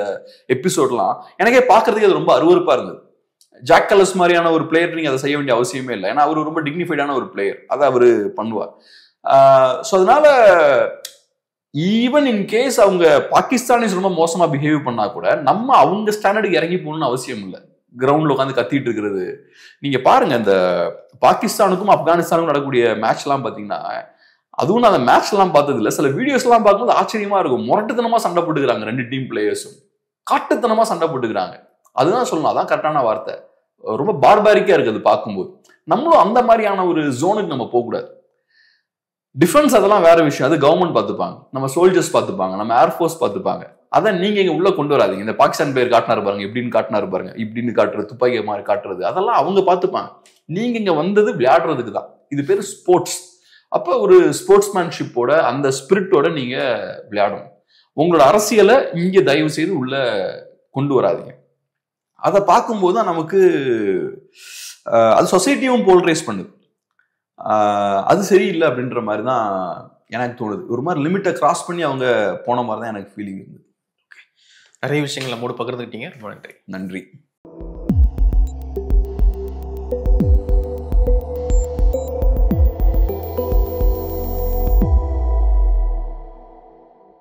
எபிசோட்லாம் எனக்கே பாக்குறதுக்கு அது ரொம்ப அருவருப்பா இருந்தது. ஜாக் கலஸ் மாதிரியான ஒரு பிளேயர் நீங்க அதை செய்ய வேண்டிய அவசியமே இல்லை. ஏன்னா அவரு ரொம்ப டிக்னிஃபைடான ஒரு பிளேயர், அதை அவரு பண்ணுவார். ஸோ அதனால ஈவன் இன் கேஸ் அவங்க பாகிஸ்தானிஸ் ரொம்ப மோசமா பிஹேவ் பண்ணா கூட நம்ம அவங்க ஸ்டாண்டர்டுக்கு இறங்கி போகணும்னு அவசியம் இல்லை. கிரவுண்ட்ல உட்காந்து கத்திட்டு இருக்கிறது நீங்க பாருங்க. இந்த பாகிஸ்தானுக்கும் ஆப்கானிஸ்தானுக்கும் நடக்கக்கூடிய மேட்ச் எல்லாம் பாத்தீங்கன்னா, அதுவும் நான் அந்த மேட்ச் எல்லாம் பார்த்தது இல்லை, சில வீடியோஸ் எல்லாம் பார்க்கும்போது ஆச்சரியமா இருக்கும். முரட்டுத்தனமா சண்டை போட்டுக்கிறாங்க ரெண்டு டீம் பிளேயர்ஸும், காட்டுத்தனமா சண்டை போட்டுக்கிறாங்க. அதுதான் சொல்லணும், அதான் கரெக்டான வார்த்தை. ரொம்ப பார்பாரிக்கா இருக்குது பார்க்கும்போது. நம்மளும் அந்த மாதிரியான ஒரு ஜோனுக்கு நம்ம போகக்கூடாது. டிஃபென்ஸ் அதெல்லாம் வேற விஷயம், அது கவர்மெண்ட் பார்த்துப்பாங்க, நம்ம சோல்ஜர்ஸ் பார்த்துப்பாங்க, நம்ம ஏர்ஃபோர்ஸ் பார்த்துப்பாங்க. அதை நீங்க இங்க உள்ள கொண்டு வராதீங்க. இந்த பாகிஸ்தான் பிளேயர் காட்டினாரு பாருங்க, எப்படின்னு காட்டினாரு பாருங்க, இப்படின்னு காட்டுறது, துப்பாக்கி மாதிரி காட்டுறது, அதெல்லாம் அவங்க பார்த்துப்பாங்க. நீங்க இங்க வந்தது விளையாடுறதுக்கு தான். இது பேரு ஸ்போர்ட்ஸ். அப்ப ஒரு ஸ்போர்ட்ஸ்மேன்ஷிப்போட அந்த ஸ்பிரிட்டோட நீங்க விளையாடணும். உங்களோட அரசியலை இங்க தயவு செய்து உள்ள கொண்டு வராதீங்க. அதை பார்க்கும்போது தான் நமக்கு அது சொசைட்டியும் போல்ரைஸ் பண்ணுது. அது சரியில்லை அப்படின்ற மாதிரி தான் எனக்கு தோணுது. ஒரு மாதிரி லிமிட்டை கிராஸ் பண்ணி அவங்க போன மாதிரி தான் எனக்கு ஃபீலிங் இருந்தது. நிறைய விஷயங்கள் நம்மோடு பகிர்ந்துக்கிட்டீங்க. ரொம்ப நன்றி. நன்றி.